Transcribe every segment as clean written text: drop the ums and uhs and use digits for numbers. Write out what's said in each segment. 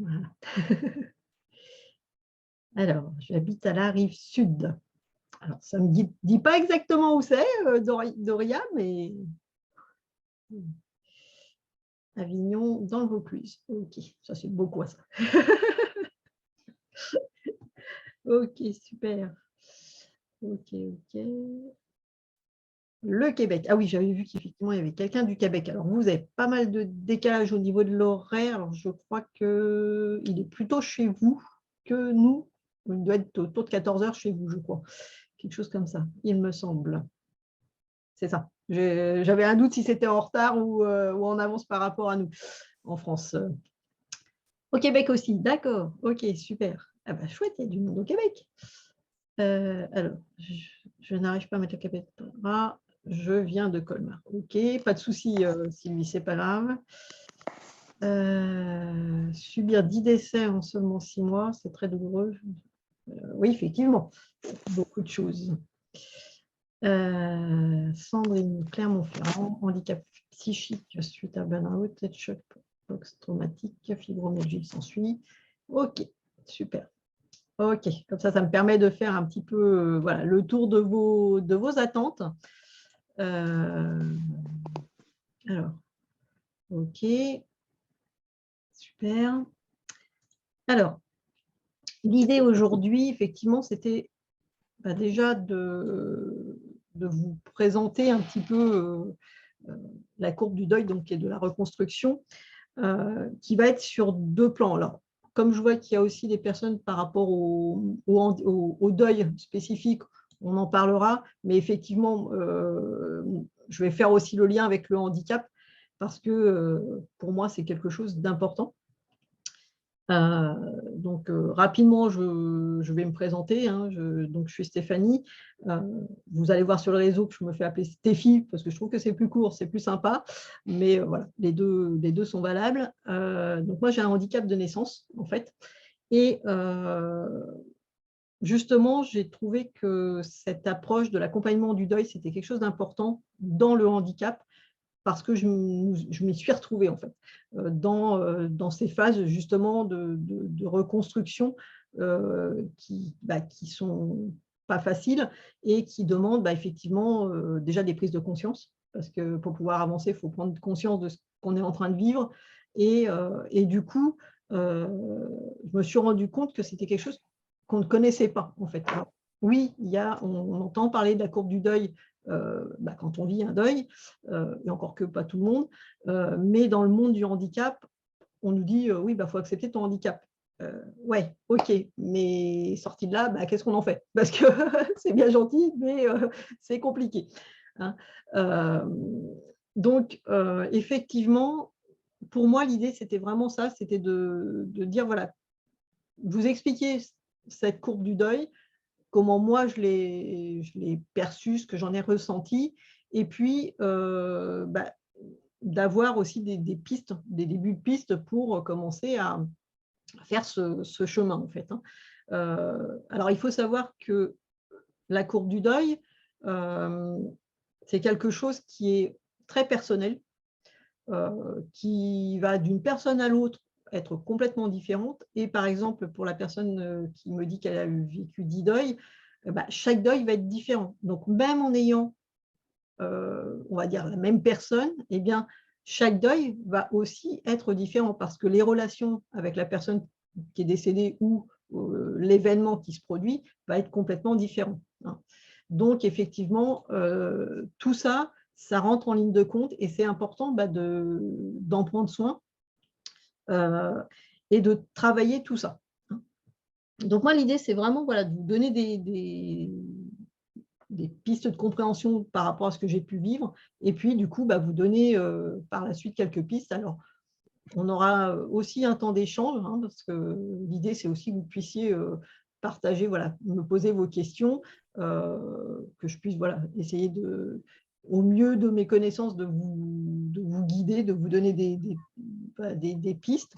Voilà. Alors, j'habite à la rive sud. Alors, ça ne me dit pas exactement où c'est, Doria, mais Avignon, dans le Vaucluse. Ok, ça c'est beau quoi ça. Ok, super. Ok, ok. Le Québec. Ah oui, j'avais vu qu'effectivement, il y avait quelqu'un du Québec. Alors, vous avez pas mal de décalage au niveau de l'horaire. Alors, je crois qu'il est plutôt chez vous que nous. Il doit être autour de 14 heures chez vous, je crois. Quelque chose comme ça, il me semble. C'est ça. J'avais un doute si c'était en retard ou en avance par rapport à nous, en France. Au Québec aussi, d'accord. Ok, super. Ah bah, chouette, il y a du monde au Québec. Alors, je n'arrive pas à mettre le Québec. Ah, je viens de Colmar. Ok, pas de souci, Sylvie, c'est pas grave. Subir 10 décès en seulement 6 mois, c'est très douloureux. Oui, effectivement, beaucoup de choses. Sandrine Clermont-Ferrand, handicap psychique suite à burn-out, choc post-traumatique, fibromyalgie s'ensuit. Ok, super. Ok, comme ça me permet de faire un petit peu voilà, le tour de vos attentes. Alors, ok, super. Alors, l'idée aujourd'hui, effectivement, c'était déjà de vous présenter un petit peu la courbe du deuil, donc, et de la reconstruction, qui va être sur 2 plans. Alors, comme je vois qu'il y a aussi des personnes par rapport au deuil spécifique, on en parlera, mais effectivement, je vais faire aussi le lien avec le handicap parce que pour moi, c'est quelque chose d'important. Donc, rapidement, je vais me présenter. Hein, donc, je suis Stéphanie. Vous allez voir sur le réseau que je me fais appeler Stéphie parce que je trouve que c'est plus court, c'est plus sympa. Mais voilà, les deux sont valables. Donc, moi, j'ai un handicap de naissance, en fait. Et justement, j'ai trouvé que cette approche de l'accompagnement du deuil, c'était quelque chose d'important dans le handicap parce que je m'y suis retrouvée en fait dans ces phases justement de reconstruction qui sont pas faciles et qui demandent effectivement déjà des prises de conscience parce que pour pouvoir avancer, il faut prendre conscience de ce qu'on est en train de vivre et du coup, je me suis rendu compte que c'était quelque chose qu'on ne connaissait pas en fait. Alors, oui, on entend parler de la courbe du deuil quand on vit un deuil, et encore que pas tout le monde, mais dans le monde du handicap, on nous dit oui, il faut accepter ton handicap. Ouais, ok, mais sorti de là, qu'est-ce qu'on en fait? Parce que c'est bien gentil, mais c'est compliqué. Hein. Donc, effectivement, pour moi, l'idée, c'était vraiment ça, c'était de dire, voilà, vous expliquer cette courbe du deuil, comment moi je l'ai perçu, ce que j'en ai ressenti, et puis d'avoir aussi des pistes, des débuts de pistes pour commencer à faire ce chemin en fait. Hein. Alors il faut savoir que la courbe du deuil, c'est quelque chose qui est très personnel, qui va d'une personne à l'autre être complètement différente. Et par exemple, pour la personne qui me dit qu'elle a vécu 10 deuils, chaque deuil va être différent. Donc, même en ayant, on va dire, la même personne, eh bien, chaque deuil va aussi être différent parce que les relations avec la personne qui est décédée ou l'événement qui se produit va être complètement différent. Hein. Donc, effectivement, tout ça, ça rentre en ligne de compte et c'est important d'en prendre soin et de travailler tout ça. Hein. Donc, moi, l'idée, c'est vraiment voilà, de vous donner des pistes de compréhension par rapport à ce que j'ai pu vivre et puis, du coup, vous donner par la suite quelques pistes. Alors, on aura aussi un temps d'échange, hein, parce que l'idée, c'est aussi que vous puissiez partager, voilà, me poser vos questions, que je puisse voilà, essayer au mieux de mes connaissances, de vous guider, de vous donner des pistes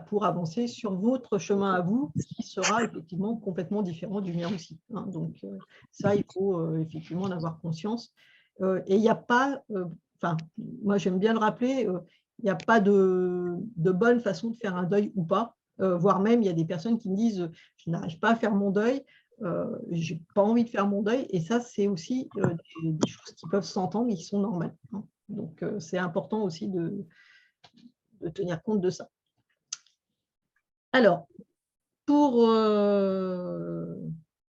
pour avancer sur votre chemin à vous, qui sera effectivement complètement différent du mien aussi. Hein. Donc, ça, il faut effectivement en avoir conscience. Et il n'y a pas, moi j'aime bien le rappeler, il n'y a pas de de bonnes façons de faire un deuil ou pas, voire même, il y a des personnes qui me disent « je n'arrive pas à faire mon deuil, je n'ai pas envie de faire mon deuil », et ça, c'est aussi des choses qui peuvent s'entendre et qui sont normales. Hein. Donc, c'est important aussi de tenir compte de ça. Alors, pour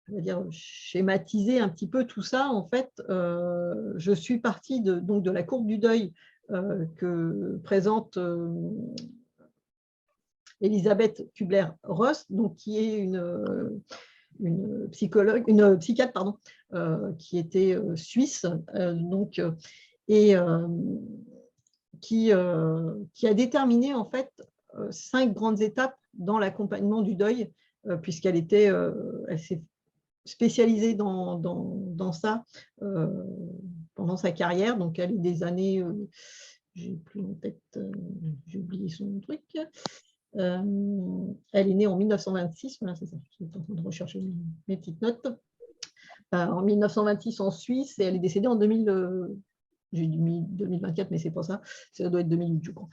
on va dire, schématiser un petit peu tout ça, en fait, je suis partie donc de la courbe du deuil que présente Elisabeth Kubler-Ross, donc qui est une psychiatre pardon, qui était suisse, donc, et qui a déterminé en fait 5 grandes étapes dans l'accompagnement du deuil, puisqu'elle elle s'est spécialisée dans ça pendant sa carrière. Donc, elle est des années, j'ai plus en tête, j'ai oublié son truc. Elle est née en 1926, voilà, c'est ça, je suis en train de rechercher mes petites notes. En 1926 en Suisse, et elle est décédée en 2000. J'ai dit 2024, mais c'est pas ça. Ça doit être 2008, je crois.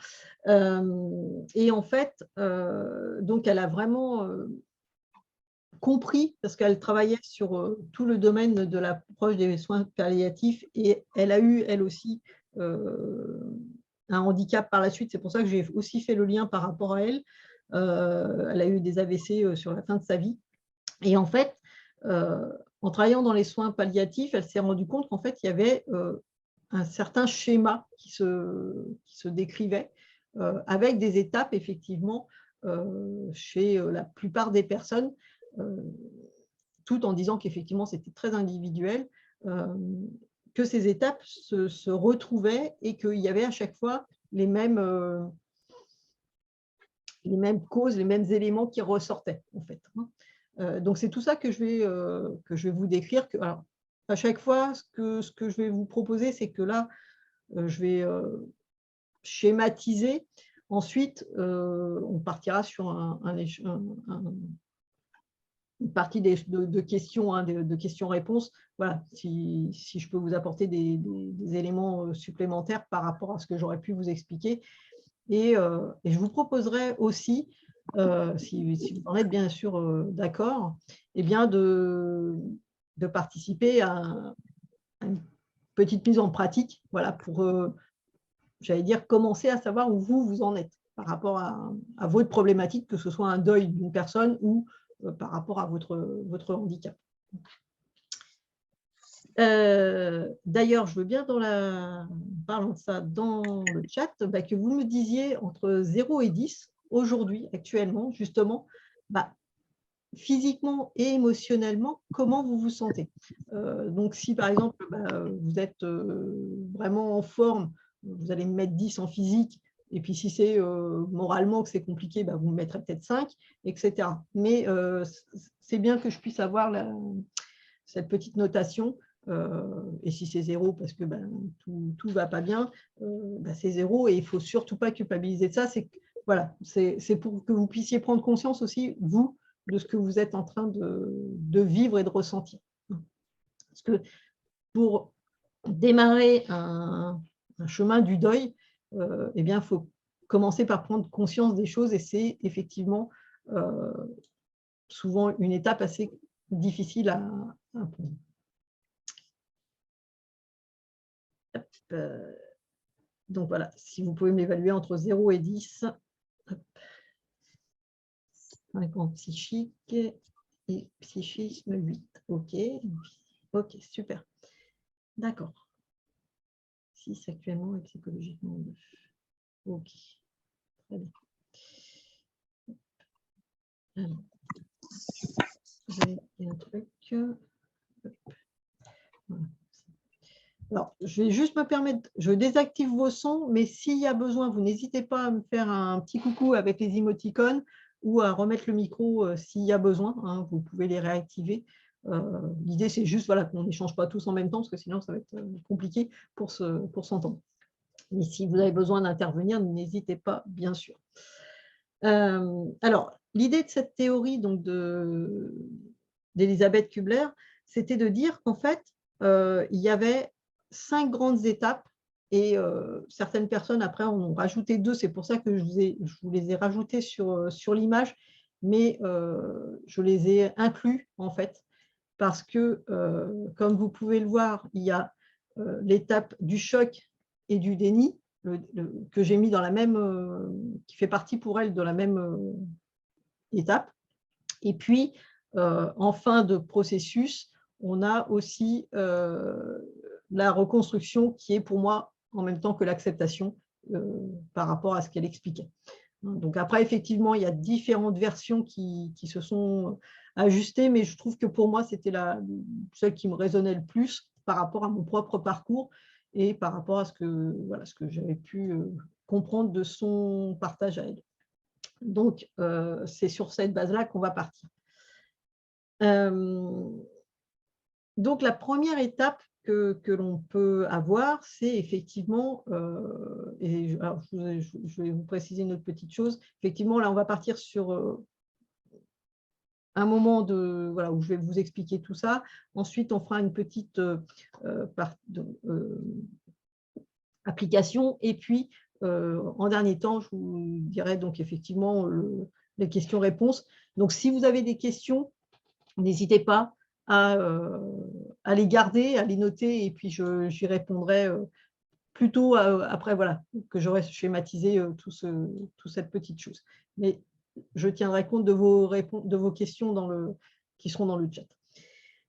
Et en fait, donc elle a vraiment compris, parce qu'elle travaillait sur tout le domaine de l'approche des soins palliatifs, et elle a eu, elle aussi, un handicap par la suite. C'est pour ça que j'ai aussi fait le lien par rapport à elle. Elle a eu des AVC sur la fin de sa vie. Et en fait, en travaillant dans les soins palliatifs, elle s'est rendue compte qu'en fait, il y avait un certain schéma qui se décrivait, avec des étapes, effectivement, chez la plupart des personnes, tout en disant qu'effectivement, c'était très individuel, que ces étapes se retrouvaient et qu'il y avait à chaque fois les mêmes causes, les mêmes éléments qui ressortaient, en fait. Donc, c'est tout ça que je vais vous décrire. Alors, à chaque fois, ce que je vais vous proposer, c'est que là, je vais schématiser. Ensuite, on partira sur une partie de questions, hein, de questions-réponses. Voilà, si je peux vous apporter des éléments supplémentaires par rapport à ce que j'aurais pu vous expliquer. Et je vous proposerai aussi, si vous en êtes bien sûr d'accord, eh bien de participer à une petite mise en pratique, voilà, pour, j'allais dire, commencer à savoir où vous en êtes par rapport à votre problématique, que ce soit un deuil d'une personne ou par rapport à votre handicap. D'ailleurs, je veux bien, parlant de ça dans le chat, que vous me disiez entre 0 et 10, aujourd'hui, actuellement, justement, physiquement et émotionnellement, comment vous vous sentez. Donc, si par exemple, vous êtes vraiment en forme, vous allez me mettre 10 en physique, et puis si c'est moralement que c'est compliqué, vous me mettrez peut-être 5, etc. Mais c'est bien que je puisse avoir cette petite notation. Et si c'est 0 parce que tout ne va pas bien, c'est 0, et il ne faut surtout pas culpabiliser de ça. Voilà, c'est pour que vous puissiez prendre conscience aussi, vous, de ce que vous êtes en train de vivre et de ressentir. Parce que pour démarrer un chemin du deuil, eh bien, il faut commencer par prendre conscience des choses, et c'est effectivement souvent une étape assez difficile à prendre. Donc voilà, si vous pouvez m'évaluer entre 0 et 10, 5 en psychique et psychisme 8. OK, ok, super. D'accord. 6 actuellement et psychologiquement 2. OK, très bien. Alors, j'ai un truc. Voilà. Alors, je vais juste me permettre, je désactive vos sons, mais s'il y a besoin, vous n'hésitez pas à me faire un petit coucou avec les émoticônes ou à remettre le micro s'il y a besoin, hein, vous pouvez les réactiver. L'idée, c'est juste voilà, qu'on n'échange pas tous en même temps, parce que sinon, ça va être compliqué pour s'entendre. Mais si vous avez besoin d'intervenir, n'hésitez pas, bien sûr. Alors, l'idée de cette théorie d'Elisabeth Kubler, c'était de dire qu'en fait, il y avait 5 grandes étapes Et certaines personnes, après, en ont rajouté 2. C'est pour ça que je vous les ai rajoutés sur l'image, mais je les ai inclus, en fait, parce que, comme vous pouvez le voir, il y a l'étape du choc et du déni, que j'ai mis dans la même, qui fait partie pour elle de la même étape. Et puis, en fin de processus, on a aussi la reconstruction qui est pour moi en même temps que l'acceptation par rapport à ce qu'elle expliquait. Donc après, effectivement, il y a différentes versions qui se sont ajustées, mais je trouve que pour moi, c'était celle qui me résonnait le plus par rapport à mon propre parcours et par rapport à ce que j'avais pu comprendre de son partage à elle. Donc, c'est sur cette base-là qu'on va partir. Donc, la première étape que l'on peut avoir, c'est effectivement, et alors, je vais vous préciser une autre petite chose, effectivement, là, on va partir sur un moment où je vais vous expliquer tout ça. Ensuite, on fera une petite application, et puis, en dernier temps, je vous dirai donc effectivement les questions-réponses. Donc, si vous avez des questions, n'hésitez pas à les garder, à les noter, et puis j'y répondrai plutôt après, voilà, que j'aurai schématisé toute cette petite chose. Mais je tiendrai compte de vos questions qui seront dans le chat.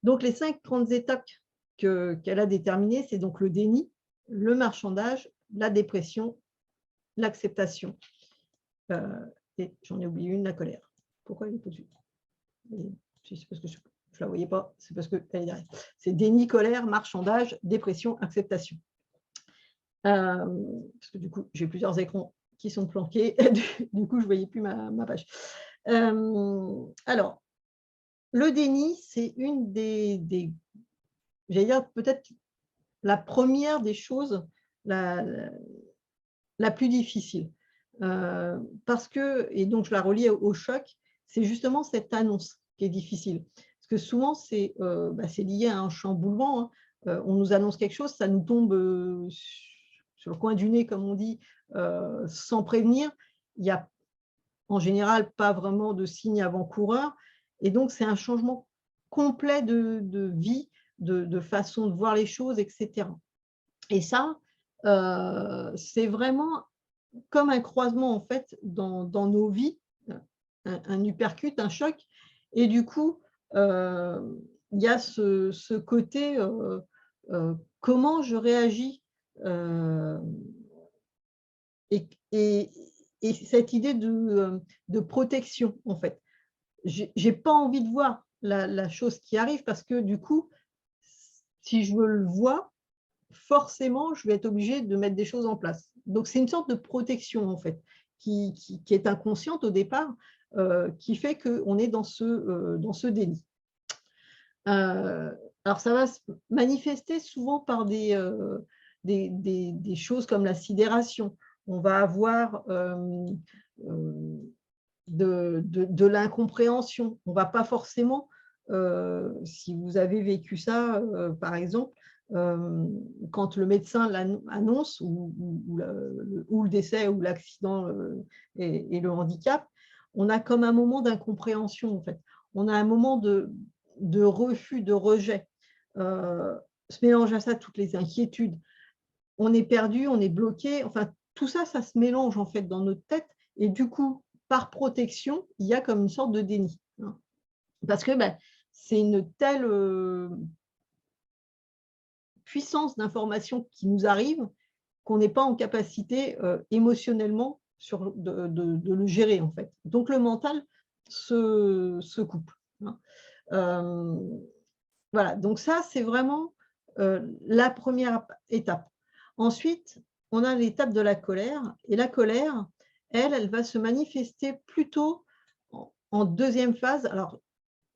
Donc, les 5 grandes étapes qu'elle a déterminées, c'est donc le déni, le marchandage, la dépression, l'acceptation. Et j'en ai oublié une, la colère. Pourquoi elle est pas dessus? C'est parce que je ne la voyais pas, c'est parce qu'elle est derrière. C'est déni, colère, marchandage, dépression, acceptation. Parce que du coup, j'ai plusieurs écrans qui sont planqués, du coup, je ne voyais plus ma page. Alors, le déni, c'est une j'allais dire peut-être la première des choses la plus difficile. Parce que, et donc je la relie au choc, c'est justement cette annonce qui est difficile. Parce que souvent, c'est lié à un chamboulement. Hein. On nous annonce quelque chose, ça nous tombe sur le coin du nez, comme on dit, sans prévenir. Il n'y a en général pas vraiment de signe avant-coureur. Et donc, c'est un changement complet de vie, de façon de voir les choses, etc. Et ça, c'est vraiment comme un croisement, en fait, dans nos vies, un uppercut, un choc. Et du coup, il y a ce côté comment je réagis et cette idée de protection, en fait. Je n'ai pas envie de voir la chose qui arrive parce que du coup, si je le vois, forcément, je vais être obligée de mettre des choses en place. Donc, c'est une sorte de protection, en fait, qui est inconsciente au départ, qui fait qu'on est dans ce déni. Alors, ça va se manifester souvent par des choses comme la sidération. On va avoir de l'incompréhension. On ne va pas forcément, si vous avez vécu ça, par exemple, quand le médecin l'annonce, ou le décès, ou l'accident et le handicap, on a comme un moment d'incompréhension, en fait. On a un moment de refus, de rejet. Se mélange à ça toutes les inquiétudes. On est perdu, on est bloqué. Enfin, tout ça, ça se mélange, en fait, dans notre tête. Et du coup, par protection, il y a comme une sorte de déni. Hein. Parce que c'est une telle puissance d'information qui nous arrive qu'on n'est pas en capacité émotionnellement de le gérer, en fait. Donc, le mental se coupe. Hein. Voilà, donc ça, c'est vraiment la première étape. Ensuite, on a l'étape de la colère. Et la colère, elle va se manifester plutôt en deuxième phase. Alors,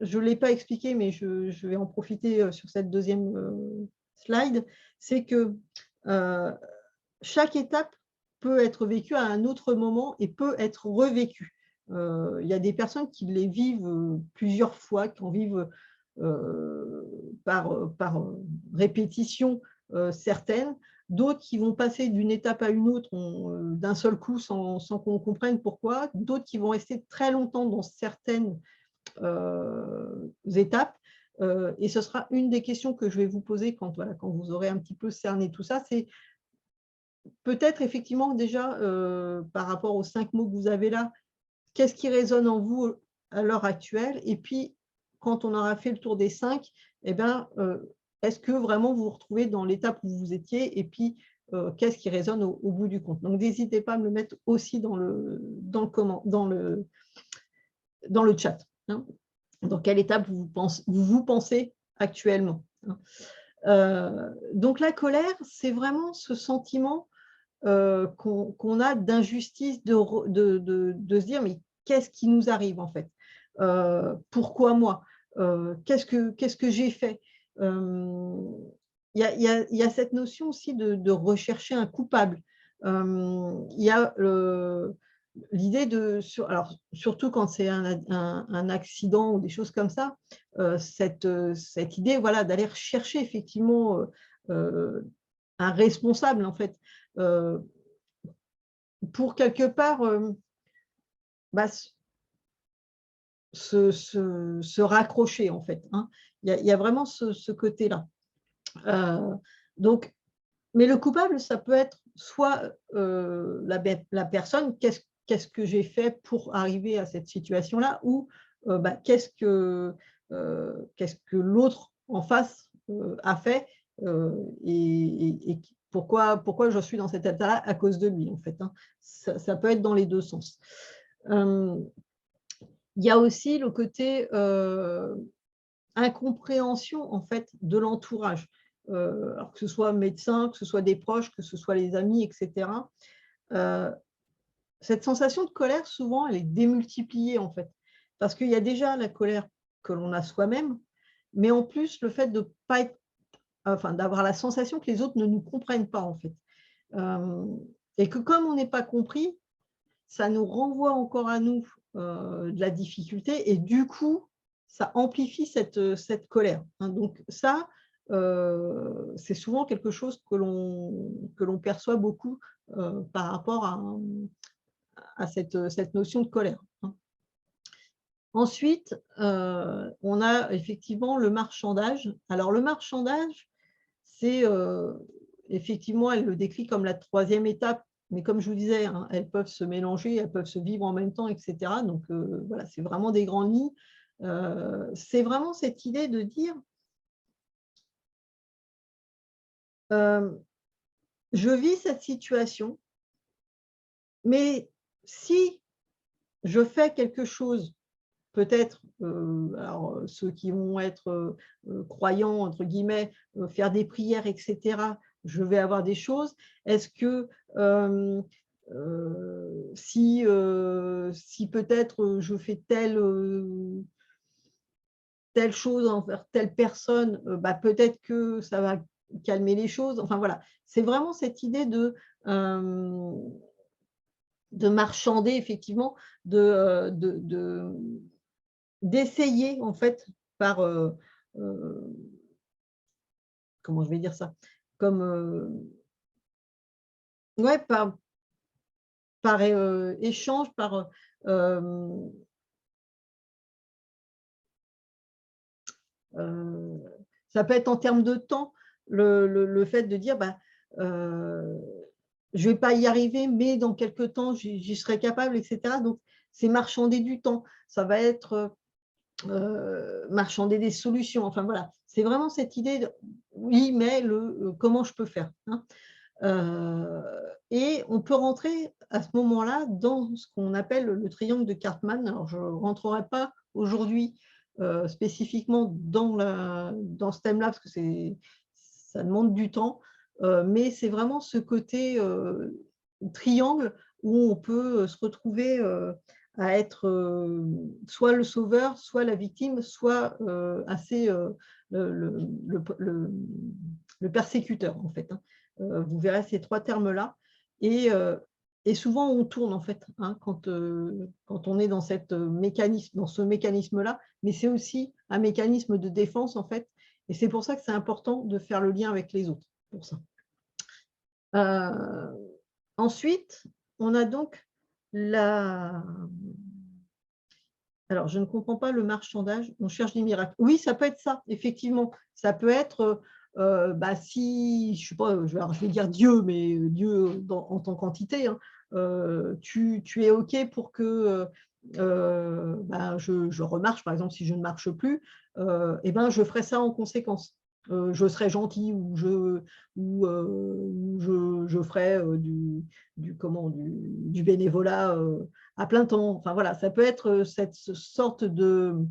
je ne l'ai pas expliqué, mais je vais en profiter sur cette deuxième slide. C'est que chaque étape peut être vécue à un autre moment et peut être revécue. Il y a des personnes qui les vivent plusieurs fois, qui en vivent par répétition certaines. d'autres qui vont passer d'une étape à une autre d'un seul coup sans qu'on comprenne pourquoi, d'autres qui vont rester très longtemps dans certaines étapes. Et ce sera une des questions que je vais vous poser quand, voilà, quand vous aurez un petit peu cerné tout ça, c'est peut-être effectivement déjà par rapport aux 5 mots que vous avez là, qu'est-ce qui résonne en vous à l'heure actuelle? Et puis, quand on aura fait le tour des 5, eh bien, est-ce que vraiment vous vous retrouvez dans l'étape où vous étiez? Et puis, qu'est-ce qui résonne au bout du compte? Donc, n'hésitez pas à me le mettre aussi dans le chat, hein. Dans quelle étape vous pensez actuellement, hein. Donc, la colère, c'est vraiment ce sentiment qu'on a d'injustice, de se dire, mais qu'est-ce qui nous arrive en fait? Pourquoi moi? Qu'est-ce que j'ai fait? Il y a cette notion aussi de rechercher un coupable. Il y a l'idée alors, surtout quand c'est un accident ou des choses comme ça, cette idée, voilà, d'aller chercher effectivement un responsable en fait. euh, pour quelque part bah, se raccrocher en fait, hein. Il y a vraiment ce côté-là. Donc, mais le coupable, ça peut être soit la personne, qu'est-ce que j'ai fait pour arriver à cette situation-là, ou bah, qu'est-ce que l'autre en face a fait, et pourquoi je suis dans cet état-là à cause de lui, en fait, hein. Ça peut être dans les deux sens. Il y a aussi le côté incompréhension en fait de l'entourage, alors que ce soit médecin, que ce soit des proches, que ce soit les amis, etc. Cette sensation de colère, souvent, elle est démultipliée en fait, parce qu'il y a déjà la colère que l'on a soi-même, mais en plus le fait de pas être, enfin, d'avoir la sensation que les autres ne nous comprennent pas en fait, et que comme on n'est pas compris, ça nous renvoie encore à nous de la difficulté, et du coup, ça amplifie cette colère, hein. Donc ça, c'est souvent quelque chose que l'on perçoit beaucoup par rapport à cette notion de colère, hein. Ensuite, on a effectivement le marchandage. Alors le marchandage, c'est effectivement, elle le décrit comme la troisième étape, mais comme je vous disais, hein, elles peuvent se mélanger, elles peuvent se vivre en même temps, etc. Donc voilà, c'est vraiment des grandes lignes. C'est vraiment cette idée de dire, je vis cette situation, mais si je fais quelque chose, peut-être, alors ceux qui vont être croyants, entre guillemets, faire des prières, etc., je vais avoir des choses. Est-ce que si peut-être je fais telle chose envers telle personne, bah, peut-être que ça va calmer les choses. Enfin voilà, c'est vraiment cette idée de marchander effectivement, d'essayer en fait par, comment je vais dire ça? Comme, ouais, par échange, heu, ça peut être en termes de temps, le fait de dire, bah, heu, je ne vais pas y arriver, mais dans quelque temps, j'y serai capable, et cetera. Donc c'est marchander du temps. Ça va être, marchander des solutions. Enfin voilà, c'est vraiment cette idée de oui, mais comment je peux faire, hein? Et on peut rentrer à ce moment-là dans ce qu'on appelle le triangle de Cartman. Alors je ne rentrerai pas aujourd'hui spécifiquement dans ce thème-là, parce que ça demande du temps, mais c'est vraiment ce côté triangle où on peut se retrouver à être soit le sauveur, soit la victime, soit assez le persécuteur en fait, hein. Vous verrez ces 3 termes-là, et souvent on tourne en fait, hein, quand on est dans dans ce mécanisme-là, mais c'est aussi un mécanisme de défense en fait, et c'est pour ça que c'est important de faire le lien avec les autres, pour ça. Ensuite, on a donc la… Alors, je ne comprends pas le marchandage, on cherche des miracles. Oui, ça peut être ça, effectivement. Ça peut être, si, je sais pas, je vais dire Dieu, mais Dieu en tant qu'entité, hein, tu es OK pour que je remarche, par exemple, si je ne marche plus, et ben, je ferai ça en conséquence. Je serai gentil ou je ferai du bénévolat à plein temps. Enfin voilà, ça peut être cette sorte de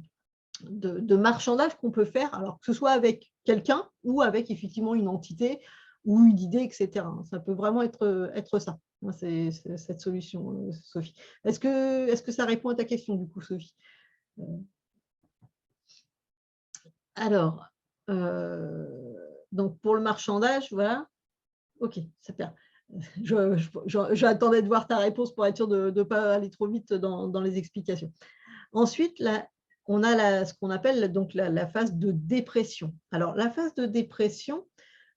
marchandage qu'on peut faire, alors que ce soit avec quelqu'un ou avec effectivement une entité ou une idée, etc. Ça peut vraiment être ça. C'est cette solution, Sophie. Est-ce que ça répond à ta question, du coup, Sophie? Alors, donc pour le marchandage, voilà. Ok, super. J'attendais de voir ta réponse pour être sûr de ne pas aller trop vite dans les explications. Ensuite, là, on a ce qu'on appelle donc la phase de dépression. Alors, la phase de dépression,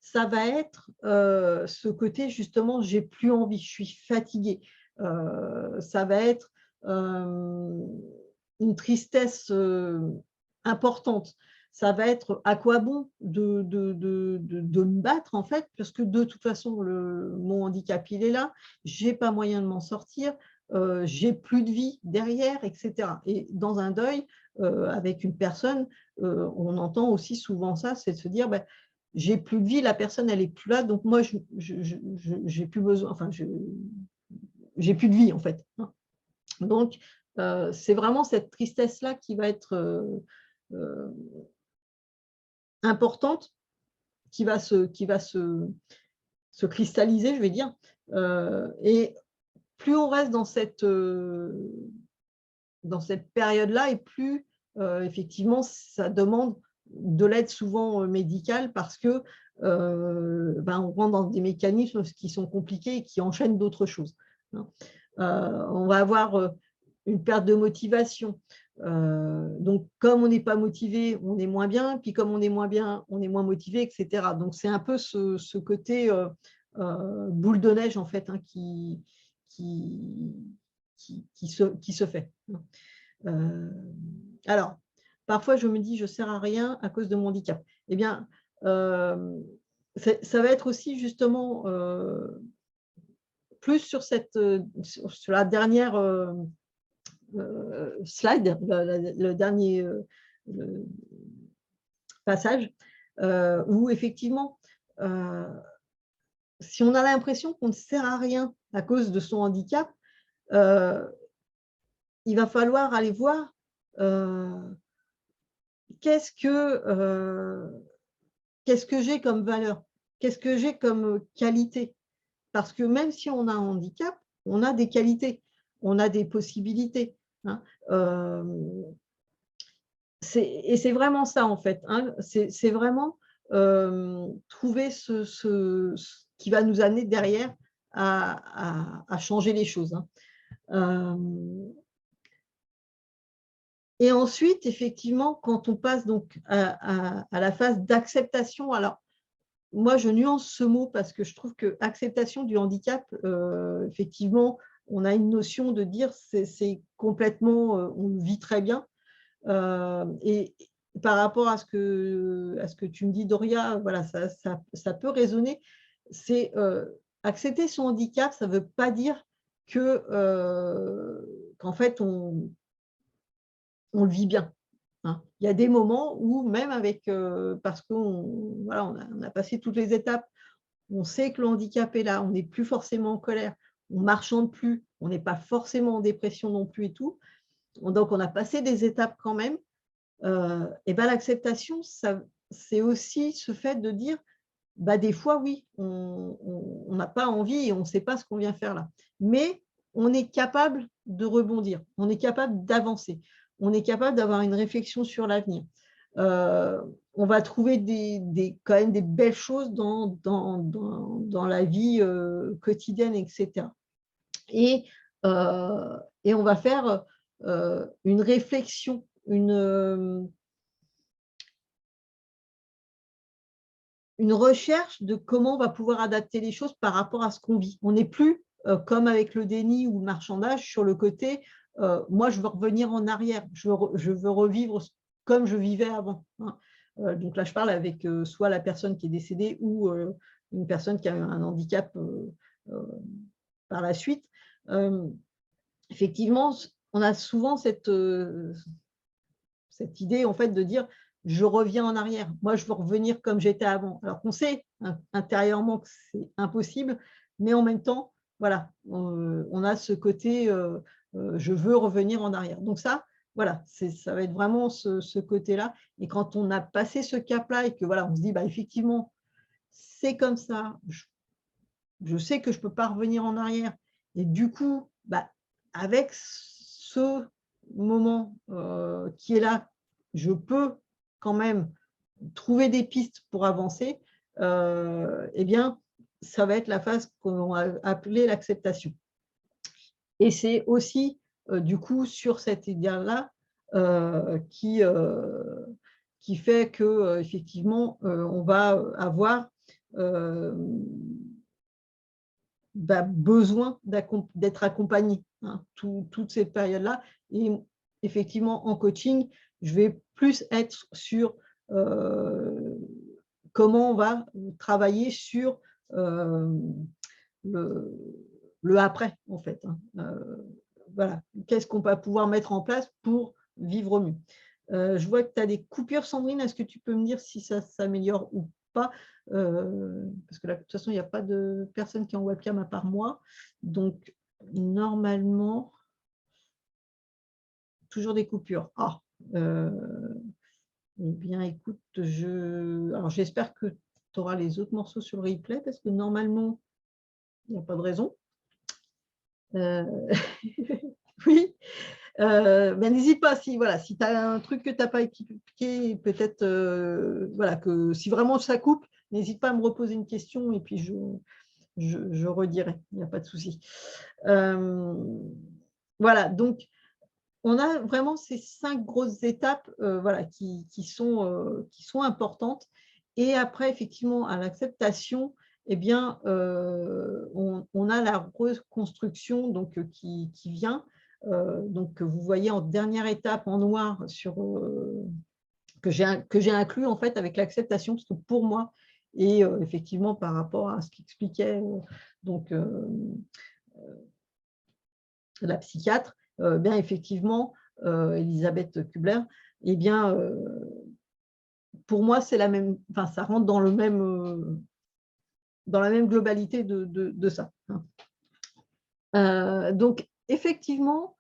ça va être ce côté justement, j'ai plus envie, je suis fatiguée. Ça va être une tristesse importante. Ça va être à quoi bon de me battre, en fait, parce que de toute façon, mon handicap, il est là, je n'ai pas moyen de m'en sortir, j'ai plus de vie derrière, etc. Et dans un deuil, avec une personne, on entend aussi souvent ça, c'est de se dire, j'ai plus de vie, la personne, elle est plus là, donc moi, j'ai plus besoin, enfin, j'ai plus de vie, en fait. Donc, c'est vraiment cette tristesse-là qui va être euh, importante, qui va se cristalliser, je vais dire. Et plus on reste dans cette période-là, et plus effectivement ça demande de l'aide souvent médicale, parce que on rentre dans des mécanismes qui sont compliqués et qui enchaînent d'autres choses. On va avoir une perte de motivation. Donc, comme on n'est pas motivé, on est moins bien, puis comme on est moins bien, on est moins motivé, etc. Donc, c'est un peu ce côté boule de neige, en fait, hein, qui, qui se fait. Alors, parfois, je me dis, je ne sers à rien à cause de mon handicap. Eh bien, ça va être aussi justement plus sur la dernière slide, le dernier passage, où effectivement, si on a l'impression qu'on ne sert à rien à cause de son handicap, il va falloir aller voir qu'est-ce que j'ai comme valeur, qu'est-ce que j'ai comme qualité. Parce que même si on a un handicap, on a des qualités, on a des possibilités. Hein. Et c'est vraiment ça, en fait. Hein. C'est vraiment trouver ce qui va nous amener derrière à changer les choses. Hein. Et ensuite, effectivement, quand on passe donc à la phase d'acceptation, alors moi, je nuance ce mot parce que je trouve que acceptation du handicap, effectivement, on a une notion de dire c'est complètement, on le vit très bien. Et par rapport à ce que tu me dis, Doria, voilà, ça peut résonner. C'est accepter son handicap, ça ne veut pas dire qu'en fait, on le vit bien. Hein. Il y a des moments où, même avec, parce qu'on voilà, on a passé toutes les étapes, on sait que le handicap est là, on n'est plus forcément en colère, on ne marchande plus, on n'est pas forcément en dépression non plus et tout. Donc, on a passé des étapes quand même. Et l'acceptation, c'est aussi ce fait de dire, des fois, oui, on n'a pas envie et on ne sait pas ce qu'on vient faire là. Mais on est capable de rebondir, on est capable d'avancer, on est capable d'avoir une réflexion sur l'avenir. On va trouver quand même des belles choses dans la vie quotidienne, etc. Et on va faire une réflexion, une recherche de comment on va pouvoir adapter les choses par rapport à ce qu'on vit. On n'est plus, comme avec le déni ou le marchandage, sur le côté moi, je veux revenir en arrière, je veux revivre comme je vivais avant. Hein. Donc là, je parle avec soit la personne qui est décédée ou une personne qui a eu un handicap par la suite. Effectivement, on a souvent cette idée en fait de dire je reviens en arrière, moi je veux revenir comme j'étais avant, alors qu'on sait intérieurement que c'est impossible, mais en même temps, voilà, on a ce côté je veux revenir en arrière. Donc ça, voilà, ça va être vraiment ce côté-là. Et quand on a passé ce cap-là et que voilà, on se dit bah, effectivement, c'est comme ça, je sais que je ne peux pas revenir en arrière. Et du coup, bah, avec ce moment qui est là, je peux quand même trouver des pistes pour avancer, eh bien, ça va être la phase qu'on va appeler l'acceptation. Et c'est aussi, du coup, sur cette idée-là qui fait que effectivement, on va avoir besoin d'être accompagné hein, toute cette période-là. Et effectivement, en coaching, je vais plus être sur comment on va travailler sur le après, en fait. Hein. Voilà, qu'est-ce qu'on va pouvoir mettre en place pour vivre mieux. Je vois que tu as des coupures, Sandrine. Est-ce que tu peux me dire si ça s'améliore ou pas parce que là, de toute façon, il n'y a pas de personne qui est en webcam à part moi. Donc, normalement, toujours des coupures. Ah, eh bien, écoute, alors j'espère que tu auras les autres morceaux sur le replay parce que normalement, il n'y a pas de raison. Oui. Ben, n'hésite pas si voilà si tu as un truc que tu n'as pas expliqué, peut-être voilà que si vraiment ça coupe, n'hésite pas à me reposer une question et puis je redirai, il n'y a pas de souci. Voilà, donc on a vraiment ces 5 grosses étapes voilà, qui sont importantes. Et après, effectivement, à l'acceptation, eh bien, on a la reconstruction donc, qui vient. Donc, vous voyez en dernière étape en noir que j'ai inclus en fait avec l'acceptation, parce que pour moi, et effectivement par rapport à ce qu'expliquait donc la psychiatre, bien effectivement, Elisabeth Kubler, eh bien, pour moi, c'est la même, enfin, ça rentre dans dans la même globalité de ça. Donc, effectivement,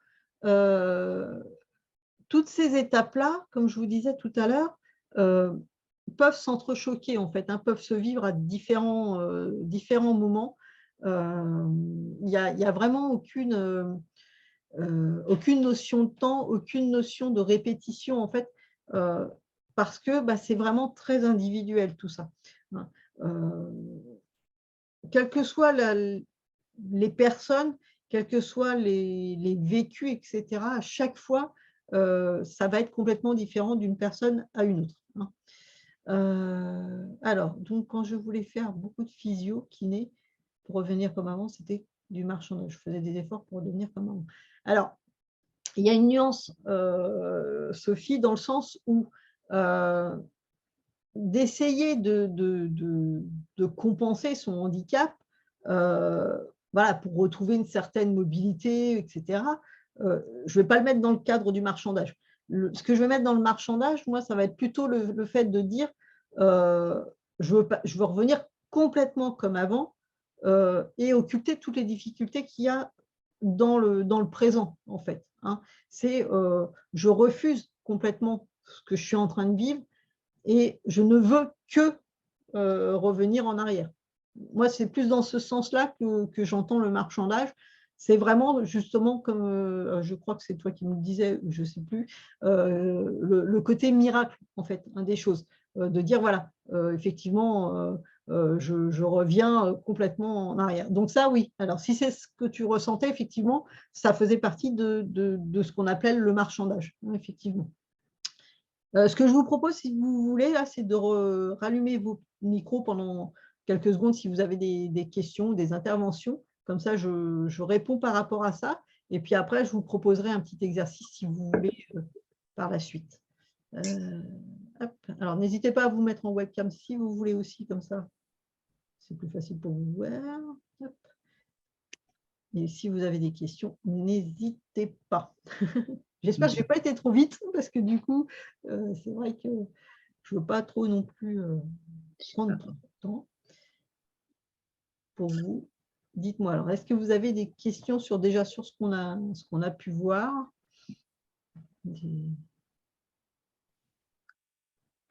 toutes ces étapes-là, comme je vous disais tout à l'heure, peuvent s'entrechoquer, en fait, hein, peuvent se vivre à différents moments. Il n'y a vraiment aucune notion de temps, aucune notion de répétition, en fait, parce que c'est vraiment très individuel tout ça. Hein. Quelles que soient les personnes, quels que soient les vécus, etc., à chaque fois, ça va être complètement différent d'une personne à une autre. Hein. Alors, donc, quand je voulais faire beaucoup de physio, kiné, pour revenir comme avant, c'était du marchandage. Je faisais des efforts pour redevenir comme avant. Alors, il y a une nuance, Sophie, dans le sens où d'essayer de compenser son handicap voilà, pour retrouver une certaine mobilité, etc. Je ne vais pas le mettre dans le cadre du marchandage. Ce que je vais mettre dans le marchandage, moi, ça va être plutôt le fait de dire je veux revenir complètement comme avant et occulter toutes les difficultés qu'il y a dans le présent, en fait. Hein. C'est je refuse complètement ce que je suis en train de vivre et je ne veux que revenir en arrière. Moi, c'est plus dans ce sens-là que j'entends le marchandage. C'est vraiment justement comme, je crois que c'est toi qui me le disais, je ne sais plus, le côté miracle, en fait, des choses. De dire, voilà, effectivement, je reviens complètement en arrière. Donc ça, oui. Alors, si c'est ce que tu ressentais, effectivement, ça faisait partie de ce qu'on appelle le marchandage, hein, effectivement. Ce que je vous propose, si vous voulez, là, c'est de rallumer vos micros pendant quelques secondes si vous avez des questions, des interventions. Comme ça, je réponds par rapport à ça. Et puis après, je vous proposerai un petit exercice si vous voulez par la suite. Hop. Alors, n'hésitez pas à vous mettre en webcam si vous voulez aussi, comme ça. C'est plus facile pour vous voir. Hop. Et si vous avez des questions, n'hésitez pas. J'espère que je n'ai pas été trop vite, parce que du coup, c'est vrai que je ne veux pas trop non plus prendre trop de temps pour vous. Dites-moi, alors, est-ce que vous avez des questions déjà sur ce qu'on a pu voir?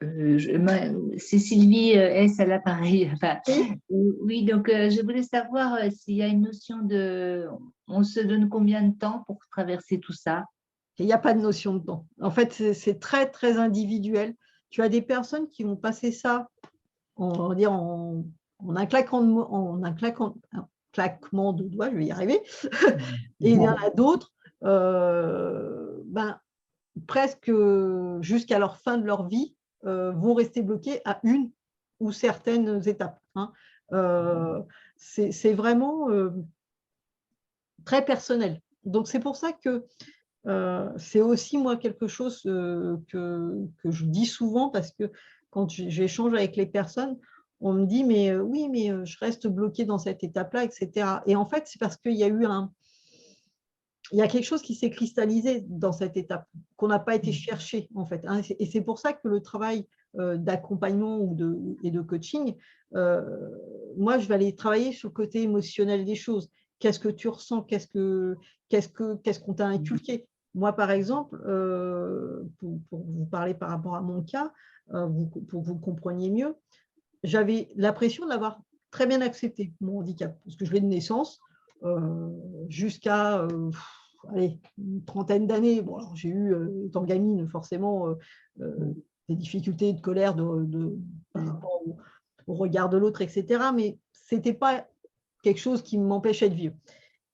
C'est Sylvie S à l'appareil. Enfin, Oui, oui, donc je voulais savoir s'il y a une notion de... On se donne combien de temps pour traverser tout ça? il n'y a pas de notion de temps. En fait, c'est très, très individuel. Tu as des personnes qui vont passer ça, on va dire, en un claquement de doigts, je vais y arriver. Et il y en a d'autres, ben, presque jusqu'à leur fin de leur vie, vont rester bloqués à une ou certaines étapes. Hein. C'est vraiment très personnel. Donc, c'est pour ça que c'est aussi, moi, quelque chose que je dis souvent, parce que quand j'échange avec les personnes, on me dit, mais oui, mais je reste bloquée dans cette étape-là, etc. Et en fait, c'est parce qu'il y a eu il y a quelque chose qui s'est cristallisé dans cette étape, qu'on n'a pas été chercher, en fait. Hein. Et c'est pour ça que le travail d'accompagnement et de coaching, moi, je vais aller travailler sur le côté émotionnel des choses. Qu'est-ce que tu ressens? Qu'est-ce qu'on t'a inculqué? Moi, par exemple, pour vous parler par rapport à mon cas, pour que vous compreniez mieux, j'avais l'impression de l'avoir très bien accepté, mon handicap, parce que je l'ai de naissance jusqu'à allez, une trentaine d'années. Bon, j'ai eu, étant gamine, forcément, des difficultés de colère par rapport au regard de l'autre, etc. Mais ce n'était pas quelque chose qui m'empêchait de vivre.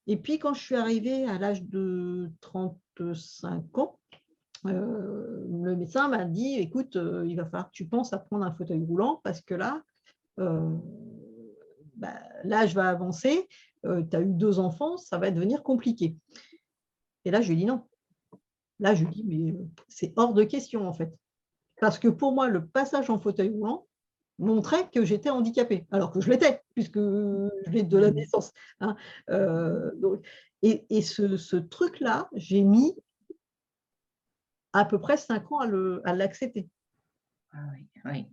Et puis, quand je suis arrivée à l'âge de 35 ans, le médecin m'a dit, écoute, il va falloir que tu penses à prendre un fauteuil roulant, parce que là, l'âge va avancer, tu as eu 2 enfants, ça va devenir compliqué. Et là, je lui ai dit non. Là, je lui ai dit, mais c'est hors de question, en fait. Parce que pour moi, le passage en fauteuil roulant montrait que j'étais handicapée, alors que je l'étais, puisque je l'ai de la naissance. Hein. Et ce truc-là, j'ai mis à peu près 5 ans à l'accepter. Ah oui, oui.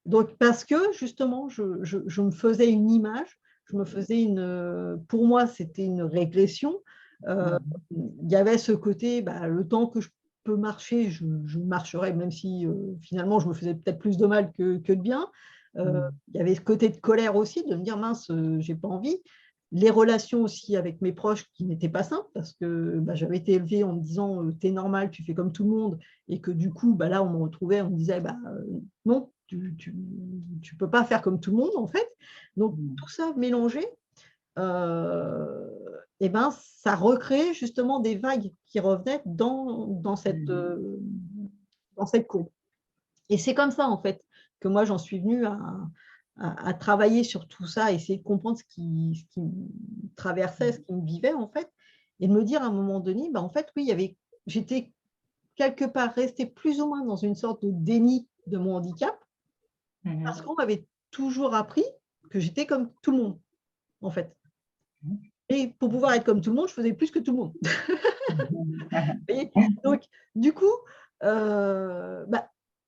Donc, parce que justement, je me faisais une image, pour moi, c'était une régression. Il y avait ce côté, le temps que je peux marcher, je marcherai, même si finalement, je me faisais peut-être plus de mal que de bien. Il y avait ce côté de colère aussi, de me dire, mince, j'ai pas envie. Les relations aussi avec mes proches qui n'étaient pas simples, parce que j'avais été élevée en me disant, t'es normal, tu fais comme tout le monde, et que du coup, là, on me retrouvait, on me disait, non, tu ne peux pas faire comme tout le monde, en fait. Donc, tout ça mélangé, ça recréait justement des vagues qui revenaient dans cette courbe. Et c'est comme ça, en fait, que moi, j'en suis venue à travailler sur tout ça, essayer de comprendre ce qui me traversait, ce qui me vivait, en fait, et de me dire à un moment donné, en fait, oui, j'étais quelque part restée plus ou moins dans une sorte de déni de mon handicap, parce qu'on m'avait toujours appris que j'étais comme tout le monde, en fait. Et pour pouvoir être comme tout le monde, je faisais plus que tout le monde. Et donc, du coup,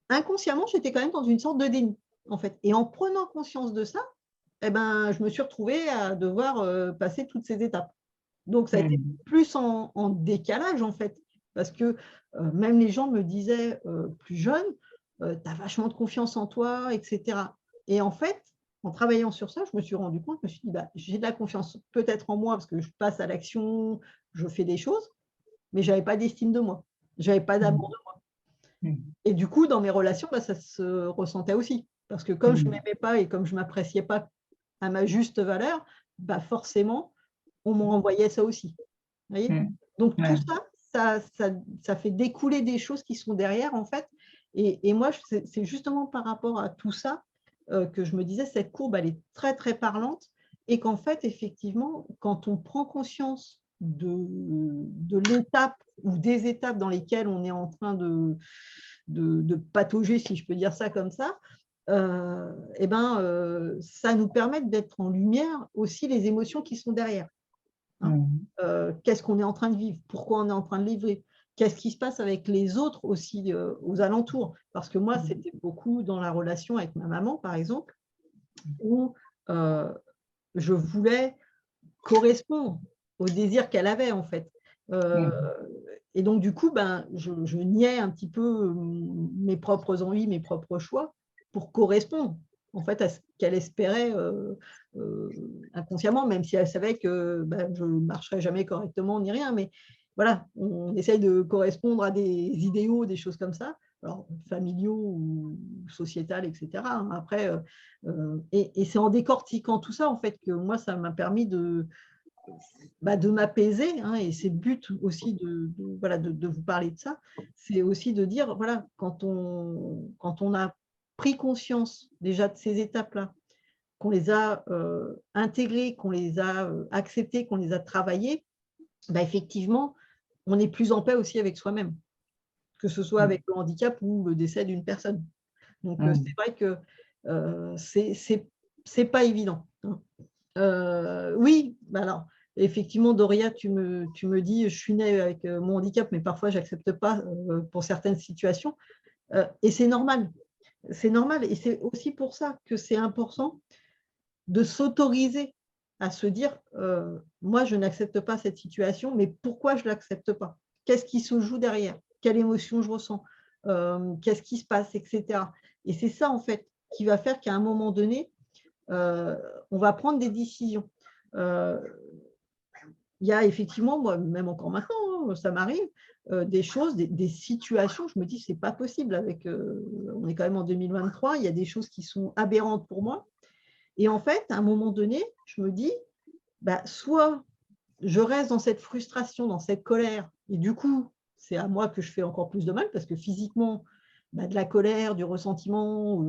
inconsciemment, j'étais quand même dans une sorte de déni, en fait. Et en prenant conscience de ça, je me suis retrouvée à devoir passer toutes ces étapes. Donc, ça a été plus en décalage, en fait, parce que même les gens me disaient plus jeune, tu as vachement de confiance en toi, etc. Et en fait, en travaillant sur ça, je me suis rendu compte, je me suis dit, j'ai de la confiance peut-être en moi parce que je passe à l'action, je fais des choses, mais je n'avais pas d'estime de moi, je n'avais pas d'amour de moi. Et du coup, dans mes relations, ça se ressentait aussi. Parce que comme je ne m'aimais pas et comme je ne m'appréciais pas à ma juste valeur, forcément, on m'en envoyait ça aussi. Vous voyez. Donc, tout ça fait découler des choses qui sont derrière, en fait. Et moi, c'est justement par rapport à tout ça que je me disais, cette courbe, elle est très, très parlante et qu'en fait, effectivement, quand on prend conscience de l'étape ou des étapes dans lesquelles on est en train de patauger, si je peux dire ça comme ça, et ben, ça nous permet d'être en lumière aussi les émotions qui sont derrière. Hein. Qu'est-ce qu'on est en train de vivre? Pourquoi on est en train de vivre? Qu'est-ce qui se passe avec les autres aussi aux alentours? Parce que moi, c'était beaucoup dans la relation avec ma maman, par exemple, où je voulais correspondre au désir qu'elle avait, en fait. Et donc, du coup, ben, je niais un petit peu mes propres envies, mes propres choix pour correspondre, en fait, à ce qu'elle espérait inconsciemment, même si elle savait que ben, je ne marcherais jamais correctement ni rien. Mais voilà, on essaye de correspondre à des idéaux, des choses comme ça, alors familiaux ou sociétales, etc. Hein. Après, et c'est en décortiquant tout ça, en fait, que moi, ça m'a permis de m'apaiser, hein, et c'est le but aussi voilà, de vous parler de ça, c'est aussi de dire, voilà, quand on a pris conscience déjà de ces étapes-là, qu'on les a intégrées, qu'on les a acceptées, qu'on les a travaillées, bah, effectivement, on est plus en paix aussi avec soi-même, que ce soit avec le handicap ou le décès d'une personne. Donc, c'est vrai que c'est pas évident. Hein. Oui, bah alors, effectivement, Doria, tu me dis, je suis née avec mon handicap, mais parfois, je n'accepte pas pour certaines situations. Et c'est normal. C'est normal. Et c'est aussi pour ça que c'est important de s'autoriser à se dire, moi, je n'accepte pas cette situation, mais pourquoi je ne l'accepte pas? Qu'est-ce qui se joue derrière? Quelle émotion je ressens? Qu'est-ce qui se passe, etc. Et c'est ça, en fait, qui va faire qu'à un moment donné, on va prendre des décisions. Il y a effectivement, moi, même encore maintenant, hein, ça m'arrive, des choses, des situations, je me dis, c'est pas possible avec, on est quand même en 2023, il y a des choses qui sont aberrantes pour moi. Et en fait, à un moment donné, je me dis, bah, soit je reste dans cette frustration, dans cette colère, et du coup, c'est à moi que je fais encore plus de mal, parce que physiquement, bah, de la colère, du ressentiment,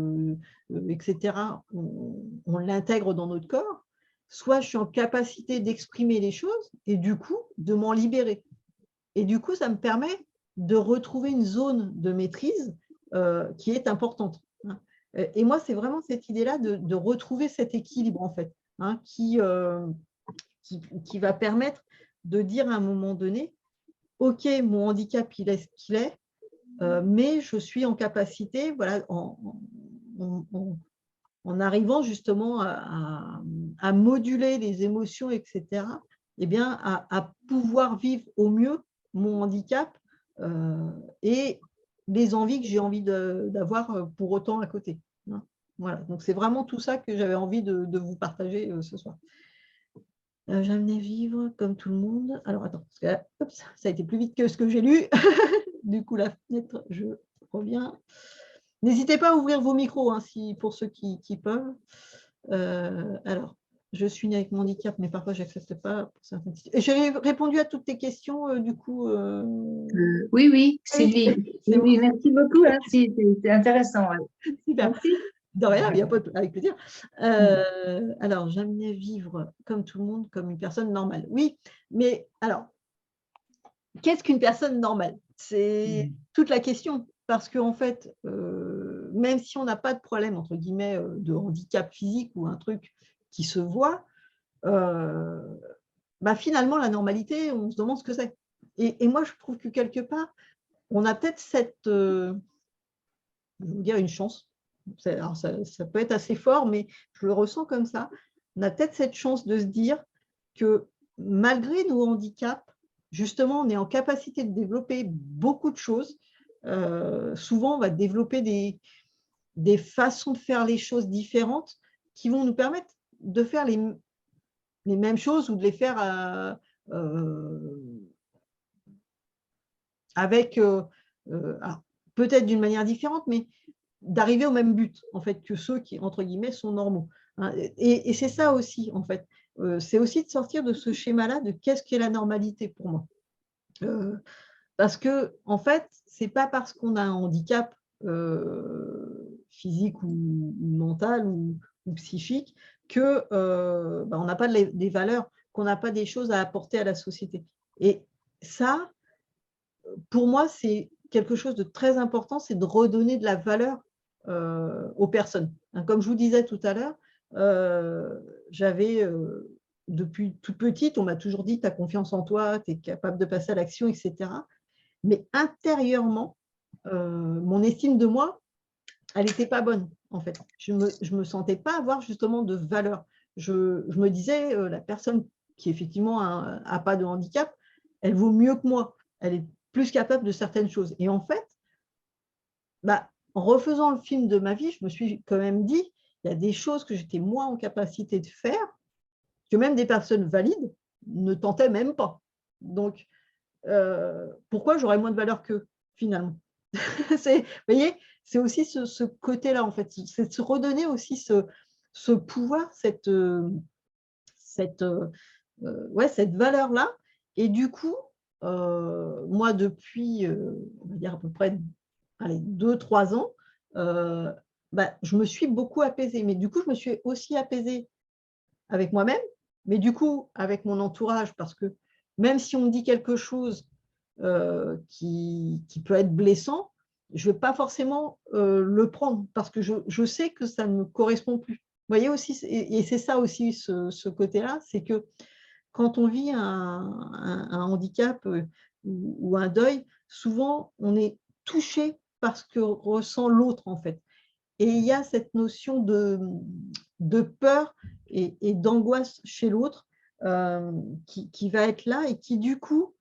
etc., on l'intègre dans notre corps, soit je suis en capacité d'exprimer les choses, et du coup, de m'en libérer. Et du coup, ça me permet de retrouver une zone de maîtrise qui est importante. Hein. Et moi, c'est vraiment cette idée-là de retrouver cet équilibre, en fait, hein, qui va permettre de dire à un moment donné, OK, mon handicap, il est ce qu'il est, mais je suis en capacité, voilà, en arrivant justement à moduler les émotions, etc., eh bien, à pouvoir vivre au mieux mon handicap et les envies que j'ai envie d'avoir pour autant à côté. Hein. Voilà, donc c'est vraiment tout ça que j'avais envie de vous partager ce soir. J'aimerais vivre comme tout le monde. Alors, attends, parce que là, ça a été plus vite que ce que j'ai lu. Du coup, la fenêtre, je reviens. N'hésitez pas à ouvrir vos micros hein, pour ceux qui peuvent. Alors, je suis née avec mon handicap, mais parfois, je n'accepte pas. J'ai répondu à toutes tes questions, du coup. Oui, oui, Sylvie. Oui, merci beaucoup. Hein, c'est intéressant. Ouais. Super. Merci. De rien, il y a pas avec plaisir. Alors, j'aimerais vivre comme tout le monde, comme une personne normale. Oui, mais alors, qu'est-ce qu'une personne normale? C'est toute la question. Parce qu'en fait, même si on n'a pas de problème, entre guillemets, de handicap physique ou un truc qui se voit, bah, finalement, la normalité, on se demande ce que c'est. Et moi, je trouve que quelque part, on a peut-être cette, je vais vous dire, une chance. Alors ça peut être assez fort, mais je le ressens comme ça. On a peut-être cette chance de se dire que malgré nos handicaps, justement, on est en capacité de développer beaucoup de choses. Souvent, on va développer des façons de faire les choses différentes qui vont nous permettre de faire les mêmes choses ou de les faire avec, peut-être d'une manière différente, mais d'arriver au même but, en fait, que ceux qui, entre guillemets, sont normaux. Hein. Et c'est ça aussi, en fait. C'est aussi de sortir de ce schéma-là de qu'est-ce qu'est la normalité pour moi. Parce que, en fait, ce n'est pas parce qu'on a un handicap physique ou mentale ou psychique, que on n'a pas des valeurs, qu'on n'a pas des choses à apporter à la société. Et ça, pour moi, c'est quelque chose de très important, c'est de redonner de la valeur aux personnes. Comme je vous disais tout à l'heure, j'avais, depuis toute petite, on m'a toujours dit: «Tu as confiance en toi, tu es capable de passer à l'action», etc. Mais intérieurement, mon estime de moi, elle n'était pas bonne, en fait. Je me sentais pas avoir justement de valeur. Je me disais, la personne qui effectivement a pas de handicap, elle vaut mieux que moi. Elle est plus capable de certaines choses. Et en fait, en refaisant le film de ma vie, je me suis quand même dit, il y a des choses que j'étais moins en capacité de faire, que même des personnes valides ne tentaient même pas. Donc, pourquoi j'aurais moins de valeur qu'eux, finalement? Vous voyez, c'est aussi ce côté-là, en fait. C'est de se redonner aussi ce pouvoir, ouais, cette valeur-là. Et du coup, moi, depuis, on va dire à peu près, allez, 2-3 ans, heu, je me suis beaucoup apaisée. Mais du coup, je me suis aussi apaisée avec moi-même, mais du coup, avec mon entourage, parce que même si on me dit quelque chose qui peut être blessant, je ne vais pas forcément le prendre parce que je sais que ça ne me correspond plus. Vous voyez aussi, et c'est ça aussi ce côté-là, c'est que quand on vit un handicap ou un deuil, souvent on est touché par ce que ressent l'autre en fait. Et il y a cette notion de peur et d'angoisse chez l'autre qui va être là et qui du coup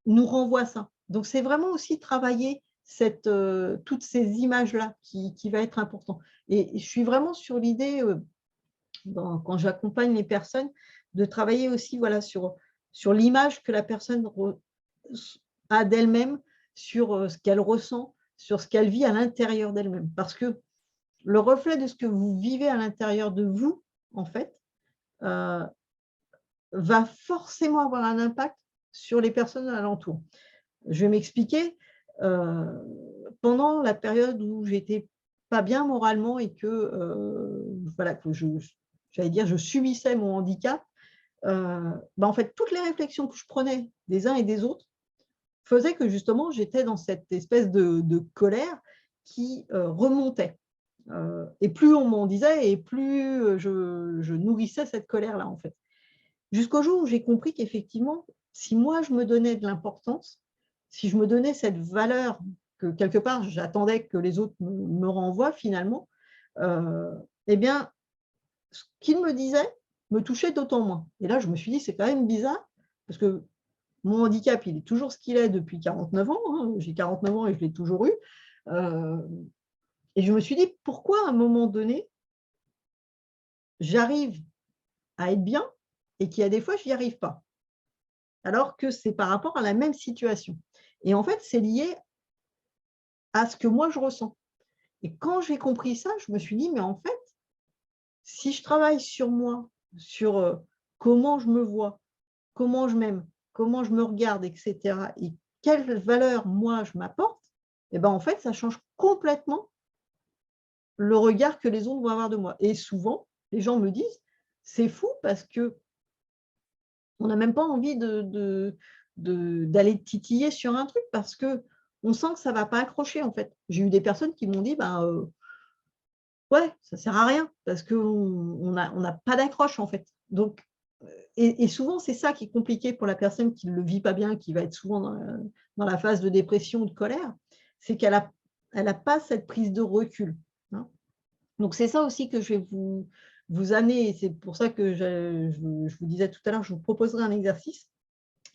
nous renvoie ça. Donc, c'est vraiment aussi travailler toutes ces images-là qui va être important. Et je suis vraiment sur l'idée, quand j'accompagne les personnes, de travailler aussi voilà, sur l'image que la personne a d'elle-même, sur ce qu'elle ressent, sur ce qu'elle vit à l'intérieur d'elle-même. Parce que le reflet de ce que vous vivez à l'intérieur de vous, en fait, euh, va forcément avoir un impact sur les personnes alentour. Je vais m'expliquer. Pendant la période où j'étais pas bien moralement et que, voilà, que j'allais dire, je subissais mon handicap, en fait, toutes les réflexions que je prenais des uns et des autres faisaient que justement, j'étais dans cette espèce de colère qui remontait. Et plus on m'en disait et plus je nourrissais cette colère-là, en fait. Jusqu'au jour où j'ai compris qu'effectivement, si moi je me donnais de l'importance, si je me donnais cette valeur que quelque part j'attendais que les autres me renvoient finalement, eh bien, ce qu'ils me disaient me touchait d'autant moins. Et là, je me suis dit, c'est quand même bizarre, parce que mon handicap, il est toujours ce qu'il est depuis 49 ans. Hein, j'ai 49 ans et je l'ai toujours eu. Et je me suis dit, pourquoi à un moment donné, j'arrive à être bien et qu'il y a des fois, je n'y arrive pas, alors que c'est par rapport à la même situation. Et en fait, c'est lié à ce que moi je ressens. Et quand j'ai compris ça, je me suis dit, mais en fait, si je travaille sur moi, sur comment je me vois, comment je m'aime, comment je me regarde, etc., et quelle valeur moi je m'apporte, et en fait, ça change complètement le regard que les autres vont avoir de moi. Et souvent, les gens me disent, c'est fou parce que on n'a même pas envie d'aller titiller sur un truc parce qu'on sent que ça ne va pas accrocher, en fait. J'ai eu des personnes qui m'ont dit, ouais, ça ne sert à rien parce qu'on n'a pas d'accroche, en fait. Donc, et souvent, c'est ça qui est compliqué pour la personne qui ne le vit pas bien, qui va être souvent dans la phase de dépression ou de colère, c'est qu'elle a pas cette prise de recul, hein. Donc, c'est ça aussi que je vais vous amener, et c'est pour ça que je vous disais tout à l'heure, je vous proposerai un exercice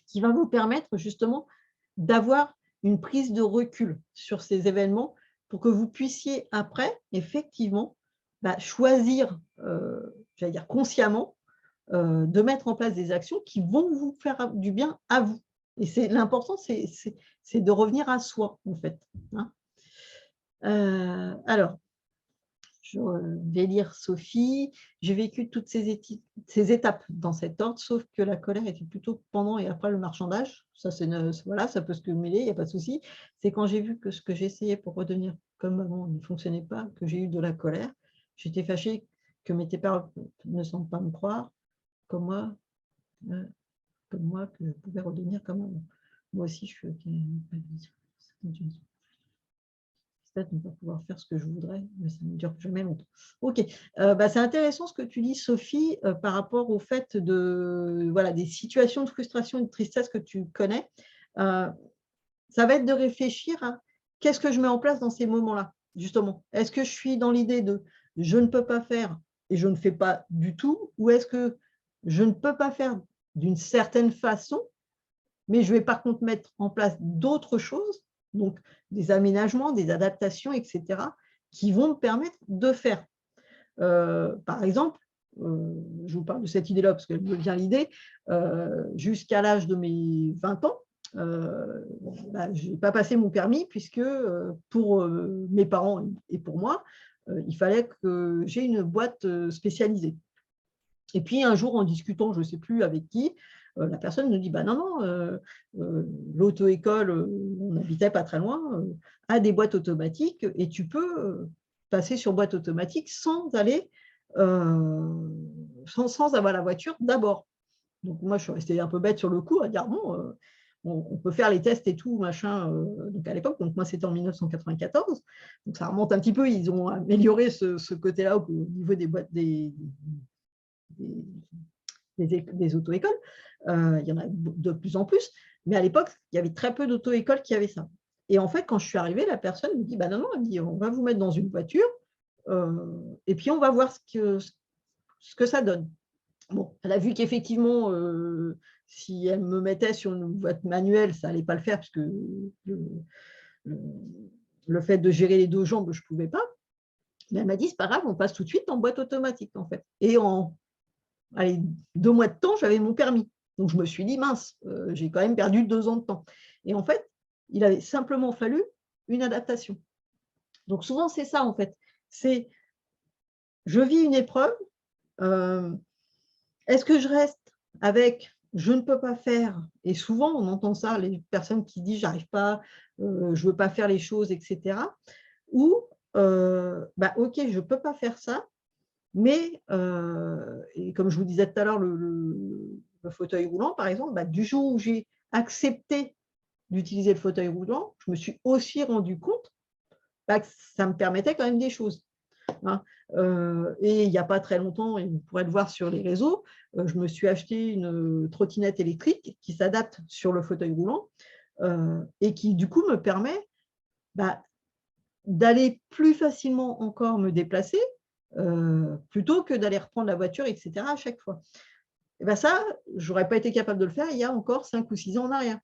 qui va vous permettre justement d'avoir une prise de recul sur ces événements pour que vous puissiez après, effectivement, choisir, j'allais dire consciemment, de mettre en place des actions qui vont vous faire du bien à vous. Et l'important, c'est de revenir à soi, en fait, hein. Alors, je vais lire Sophie. J'ai vécu toutes ces étapes dans cet ordre, sauf que la colère était plutôt pendant et après le marchandage. Ça, voilà, ça peut se cumuler, il n'y a pas de souci. C'est quand j'ai vu que ce que j'essayais pour redevenir comme avant ne fonctionnait pas, que j'ai eu de la colère. J'étais fâchée que mes parents ne semblent pas me croire, comme moi, euh, que je pouvais redevenir comme avant. Moi aussi, je suis OK. Peut-être ne pas pouvoir faire ce que je voudrais, mais ça ne dure jamais longtemps. OK. C'est intéressant ce que tu dis, Sophie, par rapport au fait de, voilà, des situations de frustration et de tristesse que tu connais. Ça va être de réfléchir à qu'est-ce que je mets en place dans ces moments-là, justement. Est-ce que je suis dans l'idée de je ne peux pas faire et je ne fais pas du tout, ou est-ce que je ne peux pas faire d'une certaine façon, mais je vais par contre mettre en place d'autres choses, donc des aménagements, des adaptations, etc., qui vont me permettre de faire. Par exemple, je vous parle de cette idée-là parce qu'elle me vient l'idée, jusqu'à l'âge de mes 20 ans, je n'ai pas passé mon permis puisque pour mes parents et pour moi, il fallait que j'ai une boîte spécialisée. Et puis un jour, en discutant, je ne sais plus avec qui, la personne nous dit bah non, non, l'auto-école, on n'habitait pas très loin, a des boîtes automatiques et tu peux passer sur boîte automatique sans aller, sans avoir la voiture d'abord. Donc moi, je suis restée un peu bête sur le coup à dire bon, on peut faire les tests et tout, machin. Donc à l'époque, donc moi c'était en 1994, donc ça remonte un petit peu, ils ont amélioré ce côté-là au niveau des boîtes des auto-écoles. Il y en a de plus en plus, mais à l'époque, il y avait très peu d'auto-écoles qui avaient ça. Et en fait, quand je suis arrivée, la personne me dit bah non, non, elle me dit on va vous mettre dans une voiture et puis on va voir ce que ça donne. Bon, elle a vu qu'effectivement, si elle me mettait sur une boîte manuelle, ça n'allait pas le faire parce que le, le, le fait de gérer les deux jambes, je ne pouvais pas. Mais elle m'a dit, c'est pas grave, on passe tout de suite en boîte automatique, en fait. Et en 2 mois de temps, j'avais mon permis. Donc, je me suis dit, mince, j'ai quand même perdu 2 ans de temps. Et en fait, il avait simplement fallu une adaptation. Donc, souvent, c'est ça, en fait. C'est, je vis une épreuve, est-ce que je reste avec je ne peux pas faire, et souvent on entend ça, les personnes qui disent j'arrive pas, je ne veux pas faire les choses, etc. Ou ok, je ne peux pas faire ça, mais et comme je vous disais tout à l'heure, le fauteuil roulant, par exemple, du jour où j'ai accepté d'utiliser le fauteuil roulant, je me suis aussi rendu compte que ça me permettait quand même des choses. Hein. Et il n'y a pas très longtemps, et vous pourrez le voir sur les réseaux, je me suis acheté une trottinette électrique qui s'adapte sur le fauteuil roulant et qui du coup me permet d'aller plus facilement encore me déplacer plutôt que d'aller reprendre la voiture, etc. à chaque fois. Et ça, je n'aurais pas été capable de le faire il y a encore 5 ou 6 ans en arrière.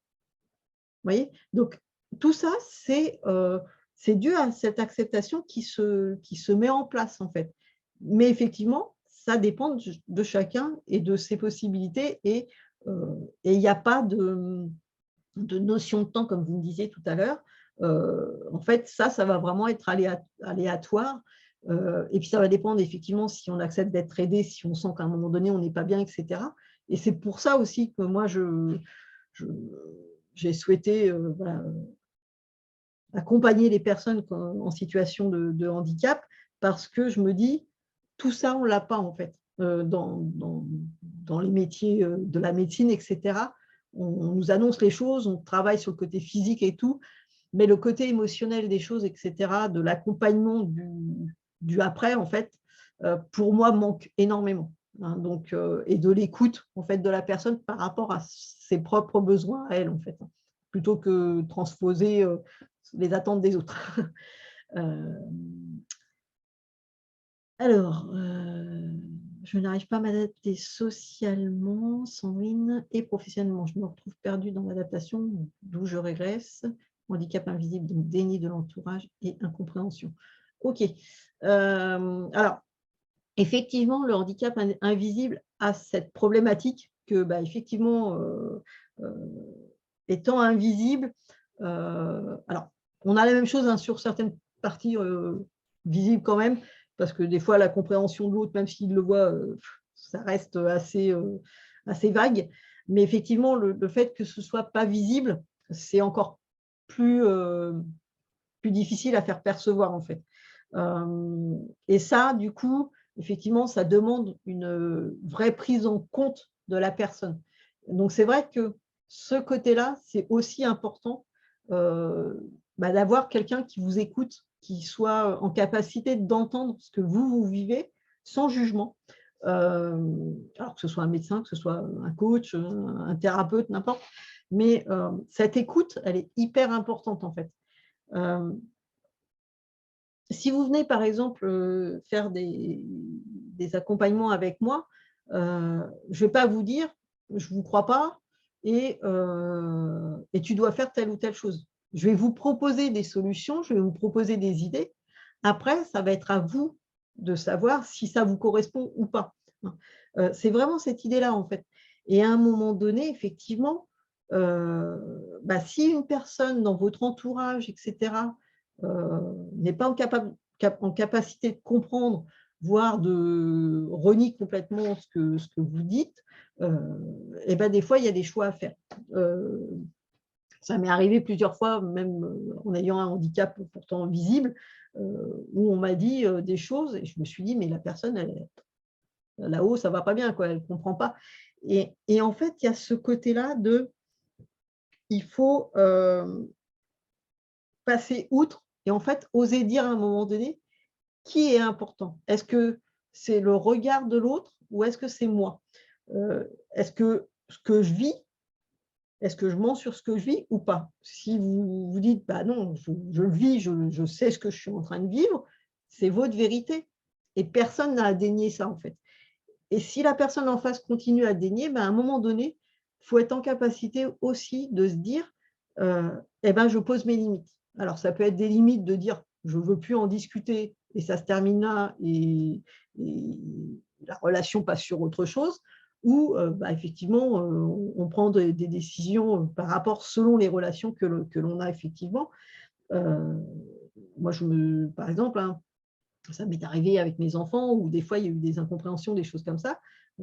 Vous voyez ? Donc, tout ça, c'est dû à cette acceptation qui se met en place, en fait. Mais effectivement, ça dépend de chacun et de ses possibilités. Et il n'y a pas de notion de temps, comme vous me disiez tout à l'heure. En fait, ça va vraiment être aléatoire. Et puis, ça va dépendre effectivement si on accepte d'être aidé, si on sent qu'à un moment donné, on n'est pas bien, etc. Et c'est pour ça aussi que moi, j'ai souhaité accompagner les personnes en situation de handicap parce que je me dis, tout ça, on ne l'a pas en fait dans les métiers de la médecine, etc. On nous annonce les choses, on travaille sur le côté physique et tout, mais le côté émotionnel des choses, etc., de l'accompagnement du après, en fait, pour moi, manque énormément. Hein, donc, et de l'écoute en fait, de la personne par rapport à ses propres besoins à elle, en fait, plutôt que transposer les attentes des autres. Alors, je n'arrive pas à m'adapter socialement, Sandrine, et professionnellement. Je me retrouve perdue dans l'adaptation, d'où je régresse. Handicap invisible, donc déni de l'entourage et incompréhension. OK. Alors, effectivement, le handicap invisible a cette problématique que, effectivement, étant invisible, alors, on a la même chose hein, sur certaines parties visibles quand même, parce que des fois, la compréhension de l'autre, même s'il le voit, ça reste assez vague. Mais effectivement, le fait que ce ne soit pas visible, c'est encore plus difficile à faire percevoir, en fait. Et ça, du coup, effectivement, ça demande une vraie prise en compte de la personne. Donc, c'est vrai que ce côté-là, c'est aussi important d'avoir quelqu'un qui vous écoute, qui soit en capacité d'entendre ce que vous vivez sans jugement. Alors que ce soit un médecin, que ce soit un coach, un thérapeute, n'importe. Mais cette écoute, elle est hyper importante, en fait. Si vous venez, par exemple, faire des accompagnements avec moi, je ne vais pas vous dire « je ne vous crois pas et tu dois faire telle ou telle chose ». Je vais vous proposer des solutions, je vais vous proposer des idées. Après, ça va être à vous de savoir si ça vous correspond ou pas. C'est vraiment cette idée-là, en fait. Et à un moment donné, effectivement, si une personne dans votre entourage, etc., n'est pas en capacité de comprendre, voire de renier complètement ce que vous dites, et des fois, il y a des choix à faire. Ça m'est arrivé plusieurs fois, même en ayant un handicap pourtant visible, où on m'a dit des choses et je me suis dit, mais la personne, là-haut, ça ne va pas bien, quoi, elle ne comprend pas. Et en fait, il y a ce côté-là de, il faut passer outre et en fait, oser dire à un moment donné qui est important. Est-ce que c'est le regard de l'autre ou est-ce que c'est moi? Est-ce que ce que je vis, est-ce que je mens sur ce que je vis ou pas? Si vous vous dites, bah non, je le vis, je sais ce que je suis en train de vivre, c'est votre vérité. Et personne n'a à dénier ça, en fait. Et si la personne en face continue à dénier, à un moment donné, il faut être en capacité aussi de se dire, je pose mes limites. Alors, ça peut être des limites de dire, je ne veux plus en discuter et ça se termine là et la relation passe sur autre chose, ou effectivement, on prend des décisions par rapport selon les relations que l'on a effectivement. Moi, par exemple, hein, ça m'est arrivé avec mes enfants où des fois, il y a eu des incompréhensions, des choses comme ça.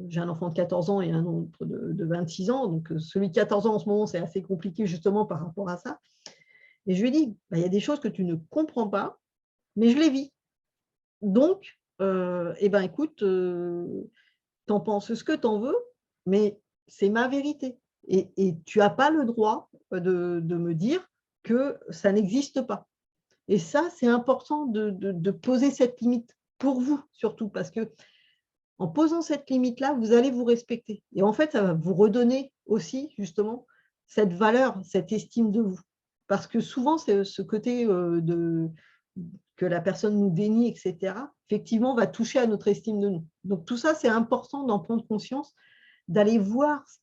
J'ai un enfant de 14 ans et un autre de 26 ans. Donc, celui de 14 ans en ce moment, c'est assez compliqué justement par rapport à ça. Et je lui ai dit, il y a des choses que tu ne comprends pas, mais je les vis. Donc, écoute, tu en penses ce que tu en veux, mais c'est ma vérité. Et tu n'as pas le droit de me dire que ça n'existe pas. Et ça, c'est important de poser cette limite pour vous, surtout, parce que en posant cette limite-là, vous allez vous respecter. Et en fait, ça va vous redonner aussi, justement, cette valeur, cette estime de vous. Parce que souvent, c'est ce côté que la personne nous dénie, etc., effectivement, va toucher à notre estime de nous. Donc, tout ça, c'est important d'en prendre conscience, d'aller voir ce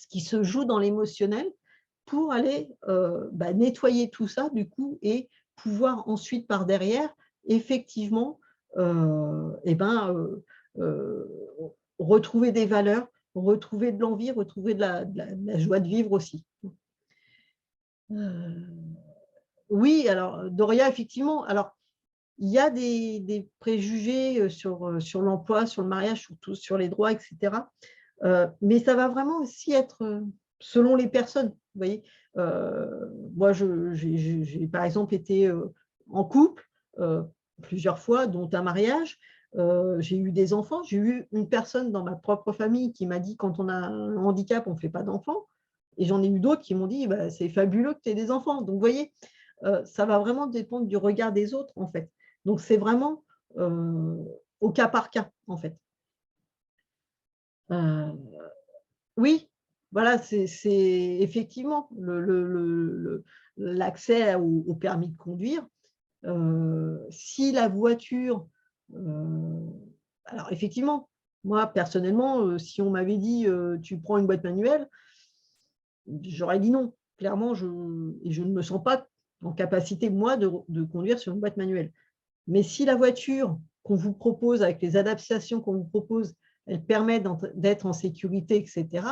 qui se joue dans l'émotionnel pour aller nettoyer tout ça, du coup, et pouvoir ensuite, par derrière, effectivement, retrouver des valeurs, retrouver de l'envie, retrouver de la joie de vivre aussi. Oui, alors, Doria, effectivement, alors, il y a des préjugés sur l'emploi, sur le mariage, surtout sur les droits, etc. Mais ça va vraiment aussi être selon les personnes. Vous voyez, moi, j'ai par exemple été en couple plusieurs fois, dont un mariage. J'ai eu des enfants. J'ai eu une personne dans ma propre famille qui m'a dit quand on a un handicap, on ne fait pas d'enfants. Et j'en ai eu d'autres qui m'ont dit c'est fabuleux que tu aies des enfants. Donc, vous voyez, ça va vraiment dépendre du regard des autres, en fait. Donc, c'est vraiment au cas par cas, en fait. Oui, voilà, c'est effectivement l'accès au permis de conduire. Si la voiture… alors, effectivement, moi, personnellement, si on m'avait dit tu prends une boîte manuelle, j'aurais dit non. Clairement, je ne me sens pas en capacité, moi, de conduire sur une boîte manuelle. Mais si la voiture qu'on vous propose, avec les adaptations qu'on vous propose, elle permet d'être en sécurité, etc.,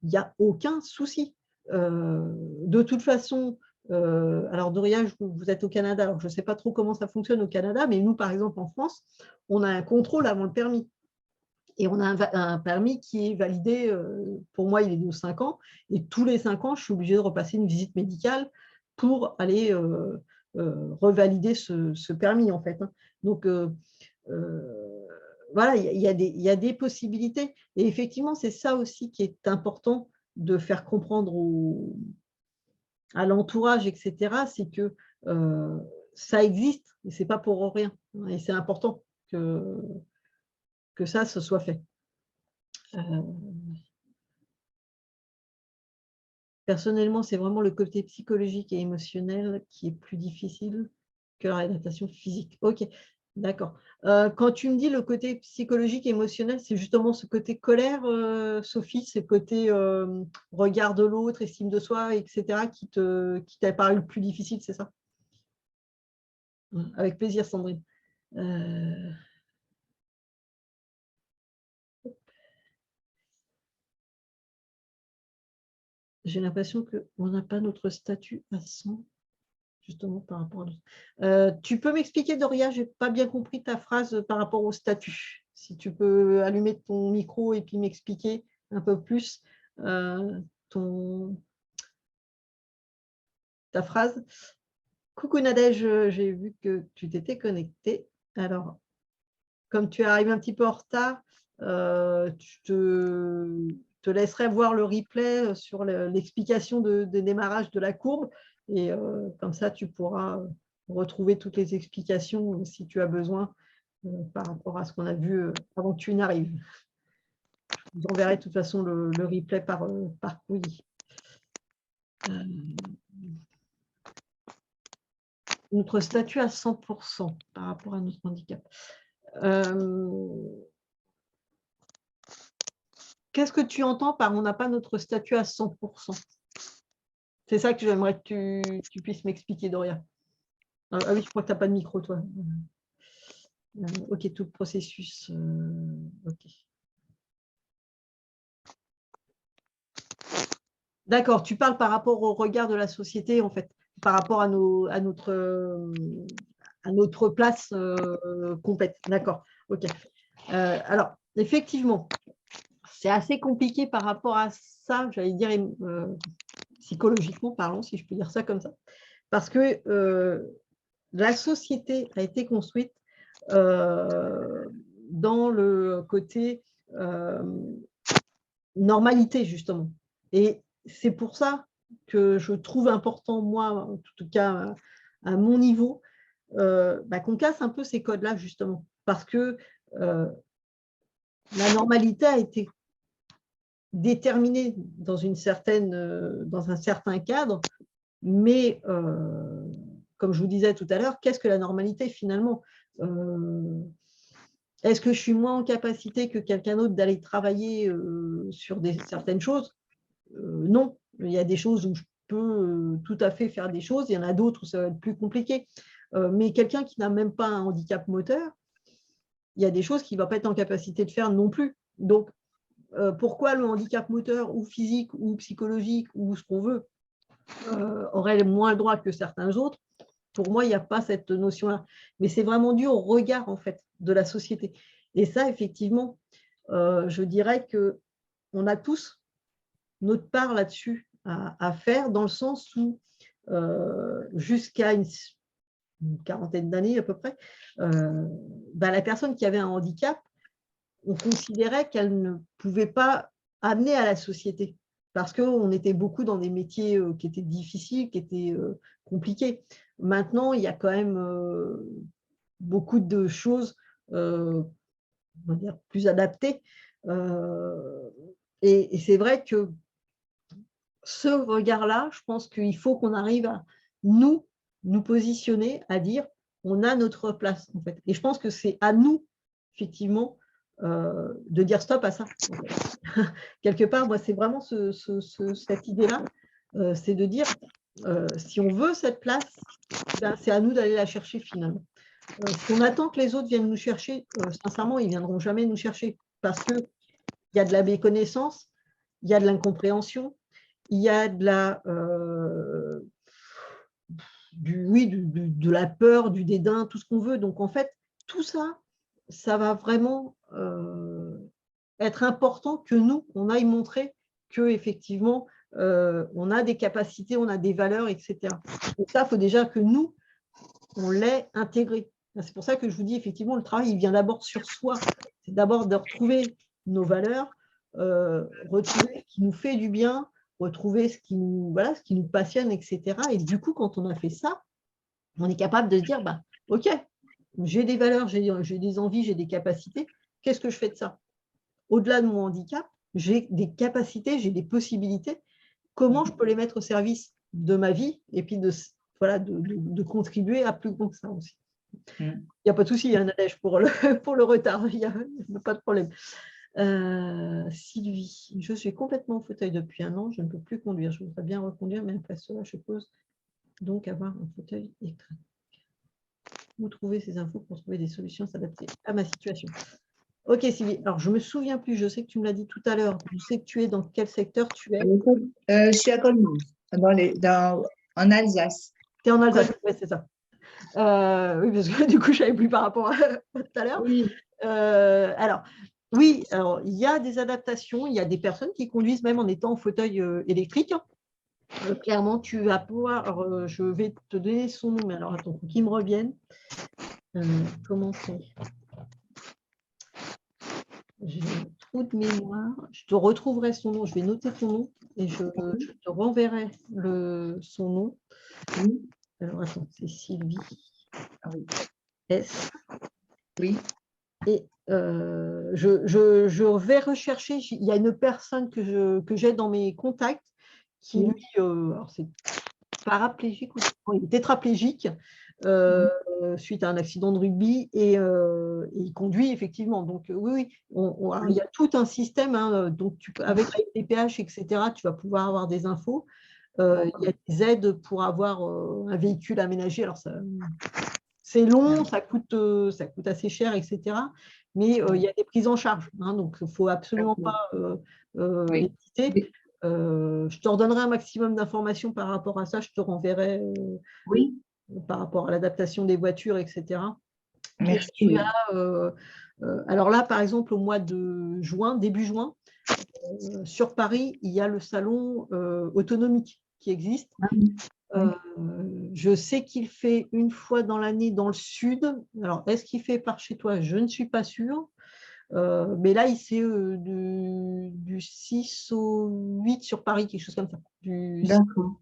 il n'y a aucun souci. De toute façon, alors Doria, vous êtes au Canada, alors je ne sais pas trop comment ça fonctionne au Canada, mais nous, par exemple, en France, on a un contrôle avant le permis. Et on a un permis qui est validé, pour moi, il est de 5 ans, et tous les 5 ans, je suis obligée de repasser une visite médicale pour aller revalider ce permis, en fait. Donc, voilà, il y a des possibilités. Et effectivement, c'est ça aussi qui est important de faire comprendre à l'entourage, etc., c'est que ça existe, et ce n'est pas pour rien. Et c'est important que ça se soit fait. Personnellement, c'est vraiment le côté psychologique et émotionnel qui est plus difficile que la réadaptation physique. Ok, d'accord. Quand tu me dis le côté psychologique et émotionnel, c'est justement ce côté colère, Sophie, c'est le côté regard de l'autre, estime de soi, etc., qui t'a paru le plus difficile, c'est ça? Avec plaisir, Sandrine. J'ai l'impression qu'on n'a pas notre statut à 100, justement par rapport à tu peux m'expliquer, Doria, je n'ai pas bien compris ta phrase par rapport au statut. Si tu peux allumer ton micro et puis m'expliquer un peu plus ta phrase. Coucou Nadège, j'ai vu que tu t'étais connectée. Alors, comme tu arrives un petit peu en retard, tu te laisserai voir le replay sur l'explication de démarrage de la courbe. Et comme ça, tu pourras retrouver toutes les explications si tu as besoin par rapport à ce qu'on a vu avant que tu n'arrives. Je vous enverrai de toute façon le replay par courrier. Notre statut à 100% par rapport à notre handicap. Qu'est-ce que tu entends par « on n'a pas notre statut à 100%? C'est ça que j'aimerais que tu puisses m'expliquer, Doria. Ah oui, je crois que tu n'as pas de micro, toi. Ok, tout le processus. Ok. D'accord, tu parles par rapport au regard de la société, en fait, par rapport à notre place complète. D'accord, ok. Alors, effectivement, c'est assez compliqué par rapport à ça, j'allais dire psychologiquement parlant, si je peux dire ça comme ça, parce que la société a été construite dans le côté normalité, justement. Et c'est pour ça que je trouve important, moi, en tout cas à mon niveau, qu'on casse un peu ces codes-là, justement, parce que la normalité a été déterminée dans un certain cadre, mais comme je vous disais tout à l'heure, qu'est-ce que la normalité finalement? Est-ce que je suis moins en capacité que quelqu'un d'autre d'aller travailler sur certaines choses? Non, il y a des choses où je peux tout à fait faire des choses, il y en a d'autres où ça va être plus compliqué. Mais quelqu'un qui n'a même pas un handicap moteur, il y a des choses qu'il ne va pas être en capacité de faire non plus. Donc, pourquoi le handicap moteur ou physique ou psychologique ou ce qu'on veut aurait moins le droit que certains autres? Pour moi, il n'y a pas cette notion-là. Mais c'est vraiment dû au regard, en fait, de la société. Et ça, effectivement, je dirais qu'on a tous notre part là-dessus à faire, dans le sens où, jusqu'à une quarantaine d'années à peu près, la personne qui avait un handicap, on considérait qu'elle ne pouvait pas amener à la société, parce qu'on était beaucoup dans des métiers qui étaient difficiles, qui étaient compliqués. Maintenant, il y a quand même beaucoup de choses on va dire, plus adaptées. Et c'est vrai que ce regard-là, je pense qu'il faut qu'on arrive à nous positionner, à dire on a notre place, en fait. Et je pense que c'est à nous, effectivement, de dire stop à ça. En fait. Quelque part, moi, c'est vraiment cette idée-là, c'est de dire si on veut cette place, c'est à nous d'aller la chercher finalement. Si on attend que les autres viennent nous chercher, sincèrement, ils ne viendront jamais nous chercher, parce qu'il y a de la méconnaissance, il y a de l'incompréhension, il y a de la de la peur, du dédain, tout ce qu'on veut. Donc, en fait, tout ça, ça va vraiment être important que nous, on aille montrer qu'effectivement, on a des capacités, on a des valeurs, etc. Et ça, il faut déjà que nous, on l'ait intégré. C'est pour ça que je vous dis, effectivement, le travail, il vient d'abord sur soi. C'est d'abord de retrouver nos valeurs, retrouver ce qui nous fait du bien, retrouver ce qui nous passionne, etc. Et du coup, quand on a fait ça, on est capable de se dire, bah, OK, j'ai des valeurs, j'ai des envies, j'ai des capacités. Qu'est-ce que je fais de ça? Au-delà de mon handicap, j'ai des capacités, j'ai des possibilités. Comment je peux les mettre au service de ma vie et puis de contribuer à plus grand que ça aussi. Il n'y a pas de souci, Nadège, pour le retard, il n'y a pas de problème. Sylvie, je suis complètement en fauteuil depuis 1 an, je ne peux plus conduire. Je voudrais bien reconduire, mais après cela, je suppose donc avoir un fauteuil électrique. Où trouver ces infos pour trouver des solutions adaptées à ma situation? Ok, Sylvie. Alors, je ne me souviens plus, je sais que tu me l'as dit tout à l'heure. Je sais que tu es dans quel secteur tu es? Je suis à Colmont, en Alsace. Tu es en Alsace, ouais, c'est ça. Oui, parce que du coup, je ne savais plus par rapport à tout à l'heure. Oui. Alors, oui, alors, il y a des adaptations. Il y a des personnes qui conduisent même en étant en fauteuil électrique. Clairement, tu vas pouvoir. Alors, je vais te donner son nom, mais alors attends, qu'il me revienne. Comment c'est? J'ai un trou de mémoire. Je te retrouverai son nom. Je vais noter ton nom et je te renverrai son nom. Oui. Alors, attends, c'est Sylvie. Oui. S. Oui. Et je vais rechercher. Il y a une personne que j'ai dans mes contacts qui, lui, alors c'est paraplégique ou il est tétraplégique suite à un accident de rugby et il conduit effectivement. Donc oui, il y a tout un système. Hein, donc avec la FDPH, etc., tu vas pouvoir avoir des infos. Il y a des aides pour avoir un véhicule aménagé. Alors c'est long, ça coûte assez cher, etc. Mais il y a des prises en charge. Hein, donc il ne faut absolument pas hésiter. Je te redonnerai un maximum d'informations par rapport à ça. Je te renverrai par rapport à l'adaptation des voitures, etc. Merci. Alors là, par exemple, au mois de juin, début juin, sur Paris, il y a le salon autonomique qui existe. Je sais qu'il fait une fois dans l'année dans le sud. Alors, est-ce qu'il fait par chez toi? Je ne suis pas sûre. Mais là, il c'est du 6 au 8 sur Paris, quelque chose comme ça. D'accord.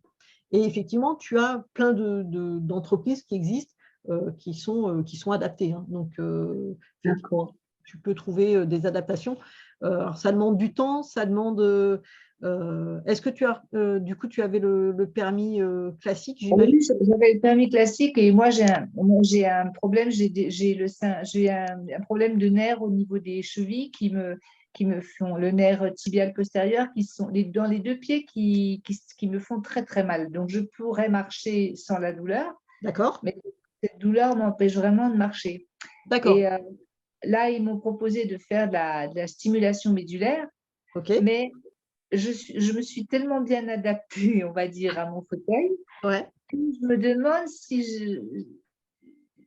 Et effectivement, tu as plein d'entreprises qui existent qui sont adaptées. Hein. Donc, tu peux trouver des adaptations. Alors, ça demande du temps, ça demande… est-ce que du coup, tu avais le permis classique, j'imagine? Oui, j'avais le permis classique et moi, j'ai un problème, j'ai un problème de nerfs au niveau des chevilles qui me font le nerf tibial postérieur, qui sont dans les 2 pieds qui me font très, très mal. Donc, je pourrais marcher sans la douleur. D'accord. Mais cette douleur m'empêche vraiment de marcher. D'accord. Et là, ils m'ont proposé de faire de la stimulation médulaire. OK. Mais je me suis tellement bien adaptée, on va dire, à mon fauteuil. Ouais. Je me demande si je ne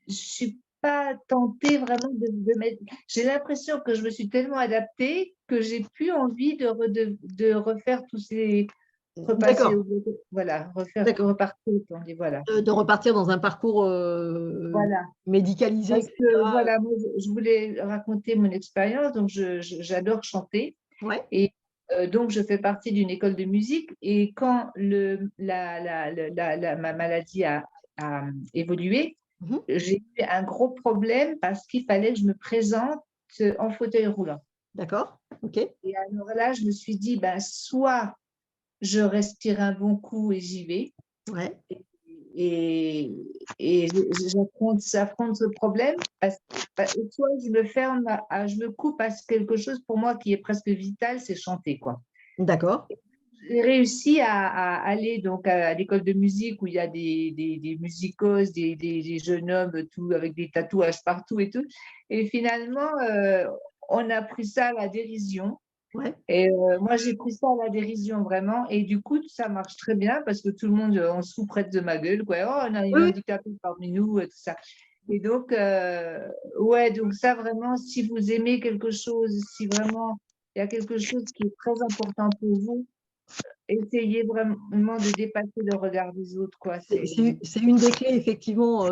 suis pas tentée vraiment de mettre… J'ai l'impression que je me suis tellement adaptée que j'ai plus envie de refaire tous ces… Repasser, voilà, repartir, on dit, voilà. De repartir dans un parcours médicalisé, Parce etc. que, voilà, moi, je voulais raconter mon expérience, donc j'adore chanter. Ouais. Et donc, je fais partie d'une école de musique. Et quand ma maladie a évolué, j'ai eu un gros problème parce qu'il fallait que je me présente en fauteuil roulant. D'accord, OK. Et alors là, je me suis dit, soit je respire un bon coup et j'y vais. Ouais. Et j'affronte ce problème soit je me ferme, je me coupe à quelque chose pour moi qui est presque vital, c'est chanter, quoi. D'accord. J'ai réussi à aller donc à l'école de musique où il y a des musicos, des jeunes hommes tout, avec des tatouages partout et tout. Et finalement, on a pris ça à la dérision. Ouais. Et moi, j'ai pris ça à la dérision, vraiment. Et du coup, ça marche très bien parce que tout le monde, on se fout près de ma gueule, quoi. Oh, on a une Oui, oui. handicapée parmi nous, tout ça. Et donc, ouais, donc ça, vraiment, si vous aimez quelque chose, si vraiment il y a quelque chose qui est très important pour vous, essayez vraiment de dépasser le regard des autres, quoi. C'est une des clés, effectivement,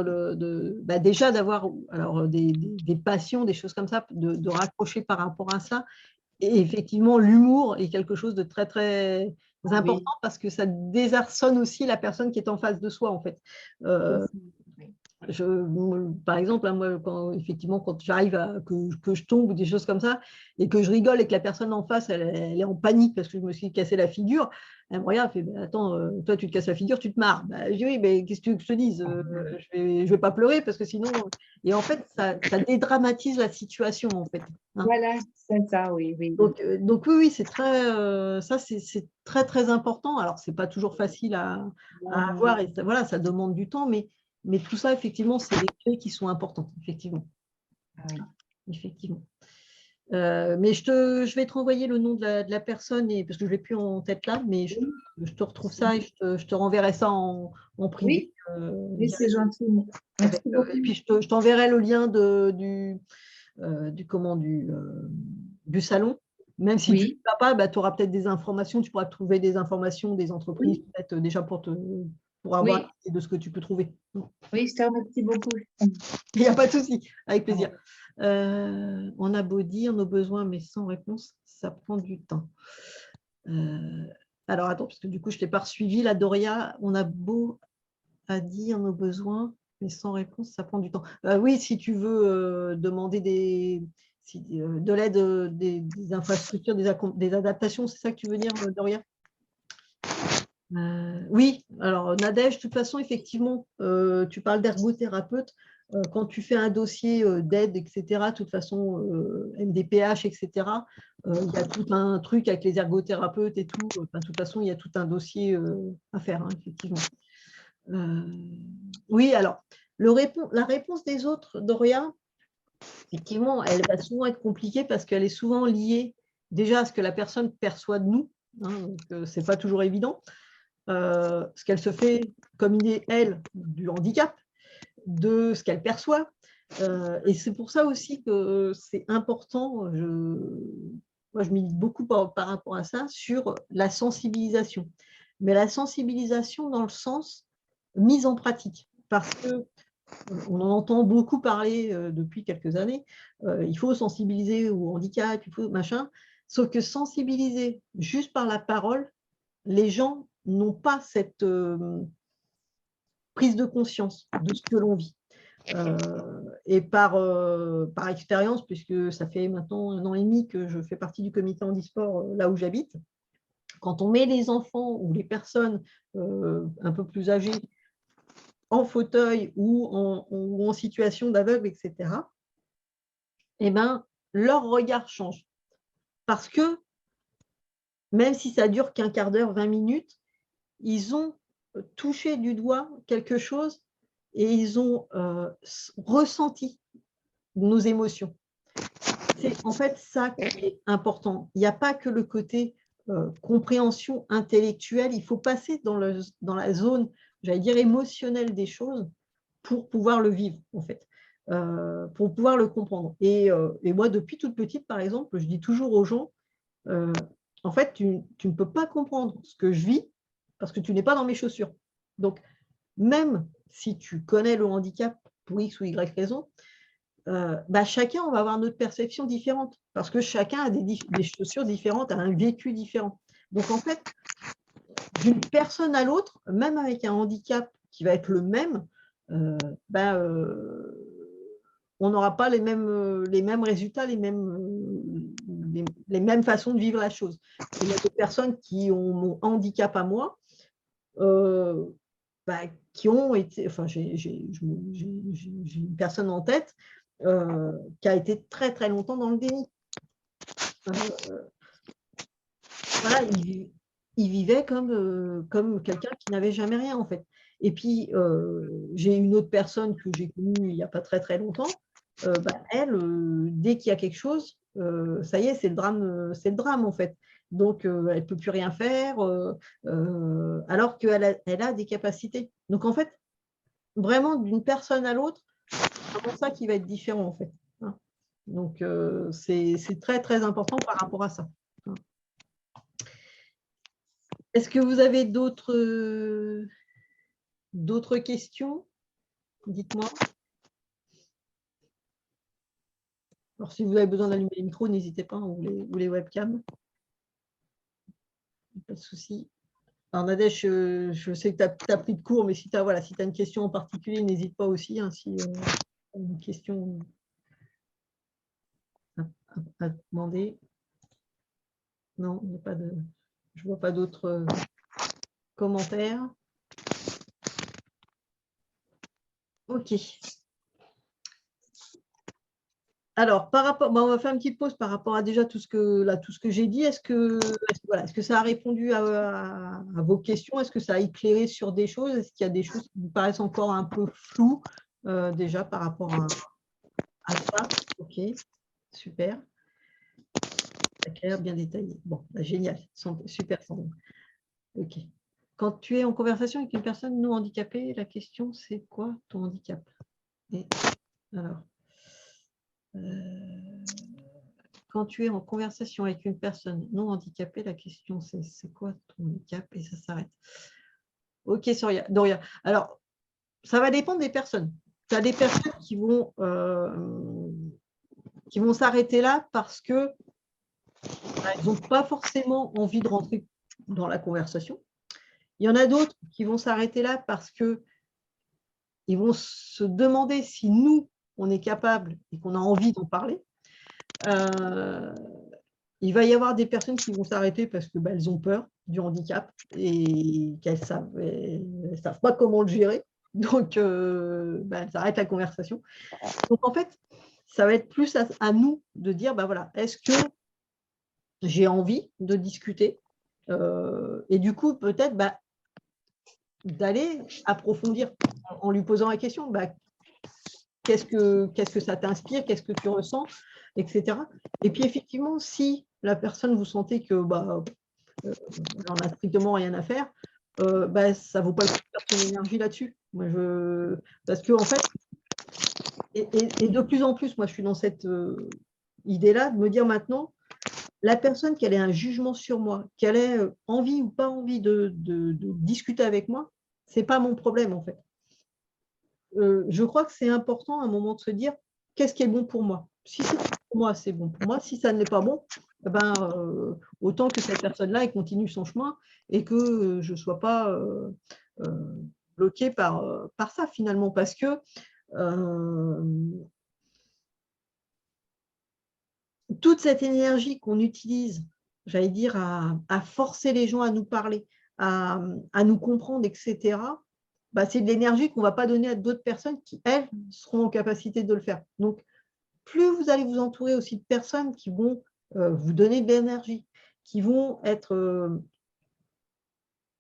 bah, déjà d'avoir alors, des passions, des choses comme ça, de raccrocher par rapport à ça. Et effectivement, l'humour est quelque chose de très, très Oui, important parce que ça désarçonne aussi la personne qui est en face de soi, en fait. Euh, aussi, oui. Par exemple, hein, moi, effectivement, quand j'arrive que je tombe ou des choses comme ça, et que je rigole et que la personne en face, elle est en panique parce que je me suis cassé la figure, elle me regarde, elle fait, bah, attends, toi, tu te casses la figure, tu te marres. Bah, je dis, oui, mais qu'est-ce que tu veux que je te dise? Je vais pas pleurer parce que sinon. Et en fait, ça dédramatise la situation, en fait. Hein. Voilà, c'est ça, oui, oui. Donc oui, oui, c'est très, ça, c'est très, très important. Alors, c'est pas toujours facile à Non, avoir et voilà, ça demande du temps, mais tout ça, effectivement, c'est des clés qui sont importantes, effectivement. oui. Effectivement. Mais je vais te renvoyer le nom de la personne, parce que je ne l'ai plus en tête là, mais je te retrouve ça et je te renverrai ça en privé. Oui, oui, c'est gentil. Merci Et beaucoup. puis, je t'enverrai le lien du salon. Même si tu ne Oui, vas pas, bah, tu auras peut-être des informations, tu pourras trouver des informations des entreprises, oui, peut-être déjà pour avoir oui, une idée de ce que tu peux trouver. oui, je te remercie beaucoup. Il n'y a pas de souci, avec plaisir. On a beau dire nos besoins, mais sans réponse, ça prend du temps. Alors, attends, parce que du coup, je ne t'ai pas suivi, la Doria. On a beau à dire nos besoins, mais sans réponse, ça prend du temps. Oui, si tu veux demander de l'aide, des infrastructures, des adaptations, c'est ça que tu veux dire, Doria? Oui, alors Nadège, de toute façon, effectivement, tu parles d'ergothérapeute. Quand tu fais un dossier d'aide, etc., de toute façon, MDPH, etc., il y a tout un truc avec les ergothérapeutes et tout. Enfin, de toute façon, il y a tout un dossier à faire, hein, effectivement. Oui, alors, la réponse des autres, Doria, effectivement, elle va souvent être compliquée parce qu'elle est souvent liée déjà à ce que la personne perçoit de nous. Hein, donc, ce n'est pas toujours évident. Ce qu'elle se fait comme idée, elle, du handicap, de ce qu'elle perçoit. Et c'est pour ça aussi que c'est important, moi je milite beaucoup par rapport à ça, sur la sensibilisation. Mais la sensibilisation dans le sens mise en pratique. Parce qu'on en entend beaucoup parler depuis quelques années, il faut sensibiliser au handicap, il faut machin, sauf que sensibiliser juste par la parole, les gens n'ont pas cette prise de conscience de ce que l'on vit. Et par expérience, puisque ça fait maintenant 1 an et demi que je fais partie du comité handisport là où j'habite, quand on met les enfants ou les personnes un peu plus âgées en fauteuil ou en situation d'aveugle, etc., eh ben, leur regard change. Parce que même si ça dure qu'un quart d'heure, 20 minutes, ils ont touché du doigt quelque chose et ils ont ressenti nos émotions. C'est en fait ça qui est important. Il n'y a pas que le côté compréhension intellectuelle, il faut passer dans la zone, j'allais dire, émotionnelle des choses pour pouvoir le vivre, en fait, pour pouvoir le comprendre. Et moi, depuis toute petite, par exemple, je dis toujours aux gens, en fait, tu ne peux pas comprendre ce que je vis parce que tu n'es pas dans mes chaussures. Donc, même si tu connais le handicap pour X ou Y raison, bah, chacun, on va avoir notre perception différente parce que chacun a des chaussures différentes, a un vécu différent. Donc, en fait, d'une personne à l'autre, même avec un handicap qui va être le même, bah, on n'aura pas les mêmes résultats, les mêmes façons de vivre la chose. Il y a des personnes qui ont mon handicap à moi, euh, bah, qui ont été, enfin, j'ai une personne en tête qui a été très très longtemps dans le déni. Euh, voilà, il vivait comme quelqu'un qui n'avait jamais rien en fait. Et puis j'ai une autre personne que j'ai connue il n'y a pas très très longtemps. Bah, elle, dès qu'il y a quelque chose, ça y est, c'est le drame en fait. Donc, elle ne peut plus rien faire, alors qu'elle a des capacités. Donc, en fait, vraiment, d'une personne à l'autre, c'est vraiment ça qui va être différent, en fait. Hein. Donc, c'est très, très important par rapport à ça. Hein. Est-ce que vous avez d'autres questions? Dites-moi. Alors, si vous avez besoin d'allumer les micros, n'hésitez pas, hein, ou les webcams. Pas de souci. Alors, Nadège, je sais que tu as pris de cours, mais si tu as, voilà, si tu as une question en particulier, n'hésite pas aussi. Hein, si une question à demander. Non, il n'y a pas de, je ne vois pas d'autres commentaires. OK. Alors, par rapport, on va faire une petite pause par rapport à déjà tout ce que j'ai dit. Est-ce que ça a répondu à vos questions? Est-ce que ça a éclairé sur des choses? Est-ce qu'il y a des choses qui vous paraissent encore un peu floues déjà par rapport à ça? OK, super. Très clair, bien détaillé. Bon, bah, génial, super Sandrine. OK. Quand tu es en conversation avec une personne non handicapée, la question c'est quoi ton handicap? Et alors, quand tu es en conversation avec une personne non handicapée, la question c'est quoi ton handicap? Et ça s'arrête. Ok, Doria. Alors, ça va dépendre des personnes. Tu as des personnes qui vont s'arrêter là parce que elles n'ont pas forcément envie de rentrer dans la conversation. Il y en a d'autres qui vont s'arrêter là parce qu'ils vont se demander si nous, on est capable et qu'on a envie d'en parler. Il va y avoir des personnes qui vont s'arrêter parce que elles ont peur du handicap et qu'elles ne savent pas comment le gérer. Donc, elles arrêtent la conversation. Donc, en fait, ça va être plus à nous de dire, voilà, est-ce que j'ai envie de discuter et du coup, peut-être d'aller approfondir en lui posant la question, qu'est-ce que ça t'inspire, qu'est-ce que tu ressens, etc. Et puis, effectivement, si la personne, vous sentez que j'en ai strictement rien à faire, ça ne vaut pas le coup de perdre son énergie là-dessus. Parce que, en fait, et de plus en plus, moi, je suis dans cette idée-là de me dire maintenant, la personne, qu'elle ait un jugement sur moi, qu'elle ait envie ou pas envie de discuter avec moi, ce n'est pas mon problème, en fait. Je crois que c'est important à un moment de se dire qu'est-ce qui est bon pour moi. Si c'est bon pour moi, c'est bon pour moi. Si ça ne l'est pas bon, autant que cette personne-là elle continue son chemin et que je ne sois pas bloquée par ça finalement. Parce que toute cette énergie qu'on utilise, j'allais dire, à forcer les gens à nous parler, à nous comprendre, etc., c'est de l'énergie qu'on ne va pas donner à d'autres personnes qui, elles, seront en capacité de le faire. Donc, plus vous allez vous entourer aussi de personnes qui vont vous donner de l'énergie, qui vont être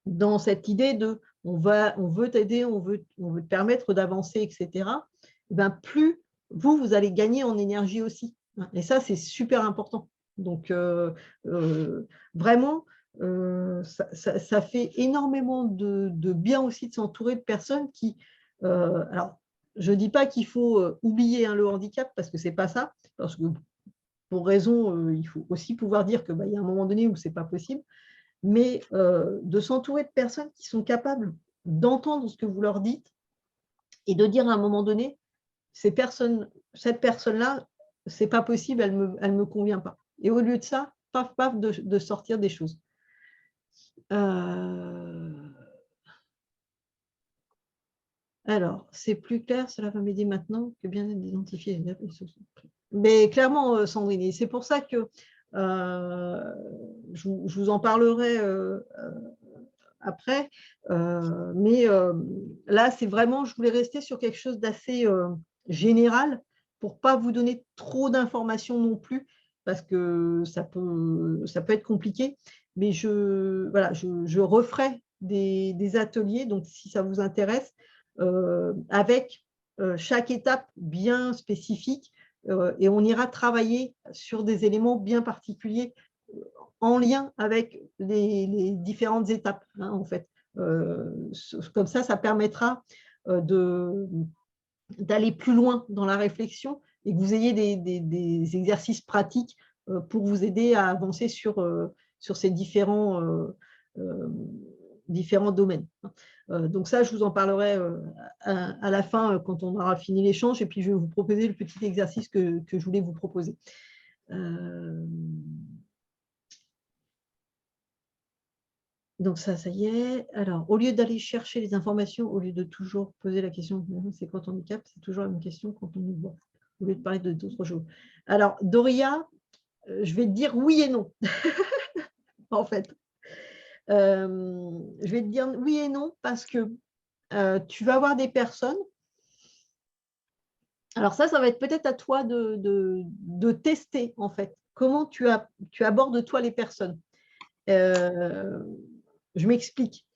dans cette idée de on veut t'aider, on veut te permettre d'avancer, etc., plus vous allez gagner en énergie aussi. Et ça, c'est super important. Donc, vraiment, ça fait énormément de bien aussi de s'entourer de personnes qui… alors, je ne dis pas qu'il faut oublier le handicap, parce que ce n'est pas ça, parce que pour raison, il faut aussi pouvoir dire qu'il y a un moment donné où ce n'est pas possible, mais de s'entourer de personnes qui sont capables d'entendre ce que vous leur dites et de dire à un moment donné, cette personne-là, ce n'est pas possible, elle me convient pas. Et au lieu de ça, paf, paf, de sortir des choses. Alors, c'est plus clair, cela va m'aider maintenant que bien être identifié. Mais clairement, Sandrine, et c'est pour ça que je vous en parlerai après. Mais là, c'est vraiment, je voulais rester sur quelque chose d'assez général pour ne pas vous donner trop d'informations non plus, parce que ça peut être compliqué. Mais je referai des ateliers, donc si ça vous intéresse, avec chaque étape bien spécifique et on ira travailler sur des éléments bien particuliers en lien avec les différentes étapes, hein, en fait. Comme ça permettra d'aller plus loin dans la réflexion et que vous ayez des exercices pratiques pour vous aider à avancer sur ces différents domaines. Donc ça, je vous en parlerai à la fin quand on aura fini l'échange, et puis je vais vous proposer le petit exercice que je voulais vous proposer. Donc ça y est. Alors, au lieu d'aller chercher les informations, au lieu de toujours poser la question « c'est quoi ton handicap ?» c'est toujours la même question quand on nous voit, au lieu de parler d'autres choses. Alors, Doria, je vais te dire oui et non, en fait. Je vais te dire oui et non parce que tu vas avoir des personnes. Alors ça va être peut-être à toi de tester, en fait, comment tu abordes, toi, les personnes. Je m'explique.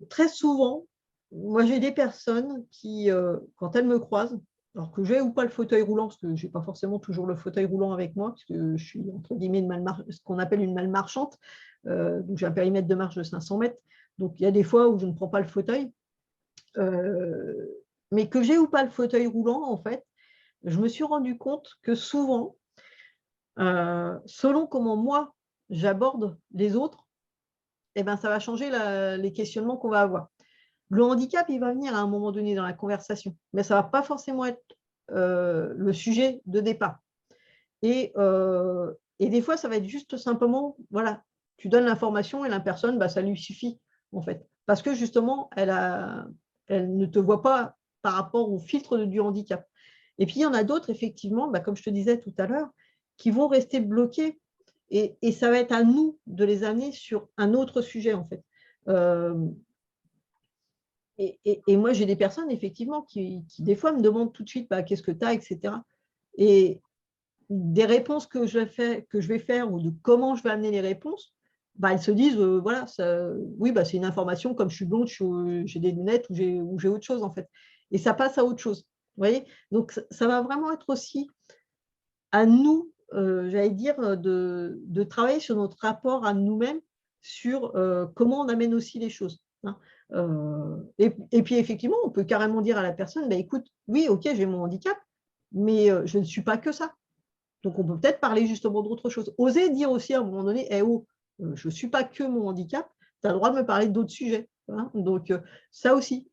Très souvent, moi, j'ai des personnes qui, quand elles me croisent, alors que j'ai ou pas le fauteuil roulant, parce que je n'ai pas forcément toujours le fauteuil roulant avec moi, parce que je suis, entre guillemets, ce qu'on appelle une malmarchante. Donc, j'ai un périmètre de marche de 500 mètres. Donc, il y a des fois où je ne prends pas le fauteuil. Mais que j'ai ou pas le fauteuil roulant, en fait, je me suis rendu compte que souvent, selon comment moi, j'aborde les autres, eh ben, ça va changer les questionnements qu'on va avoir. Le handicap, il va venir à un moment donné dans la conversation, mais ça ne va pas forcément être le sujet de départ. Et des fois, ça va être juste simplement, voilà, tu donnes l'information et la personne, bah, ça lui suffit, en fait. Parce que justement, elle ne te voit pas par rapport au filtre du handicap. Et puis, il y en a d'autres, effectivement, bah, comme je te disais tout à l'heure, qui vont rester bloqués. Et ça va être à nous de les amener sur un autre sujet, en fait. Et moi, j'ai des personnes, effectivement, qui des fois me demandent tout de suite bah, qu'est-ce que tu as, etc. Et des réponses que je vais faire ou de comment je vais amener les réponses, bah, elles se disent, voilà, oui, bah, c'est une information, comme je suis blonde, j'ai des lunettes ou j'ai autre chose, en fait. Et ça passe à autre chose. Vous voyez? Donc, ça va vraiment être aussi à nous, j'allais dire, de travailler sur notre rapport à nous-mêmes, sur comment on amène aussi les choses. Hein. Et puis, effectivement, on peut carrément dire à la personne, bah, écoute, oui, ok, j'ai mon handicap, mais je ne suis pas que ça. Donc, on peut peut-être parler justement d'autre chose. Oser dire aussi à un moment donné, oh, je ne suis pas que mon handicap, tu as le droit de me parler d'autres sujets. Hein. Donc, ça aussi,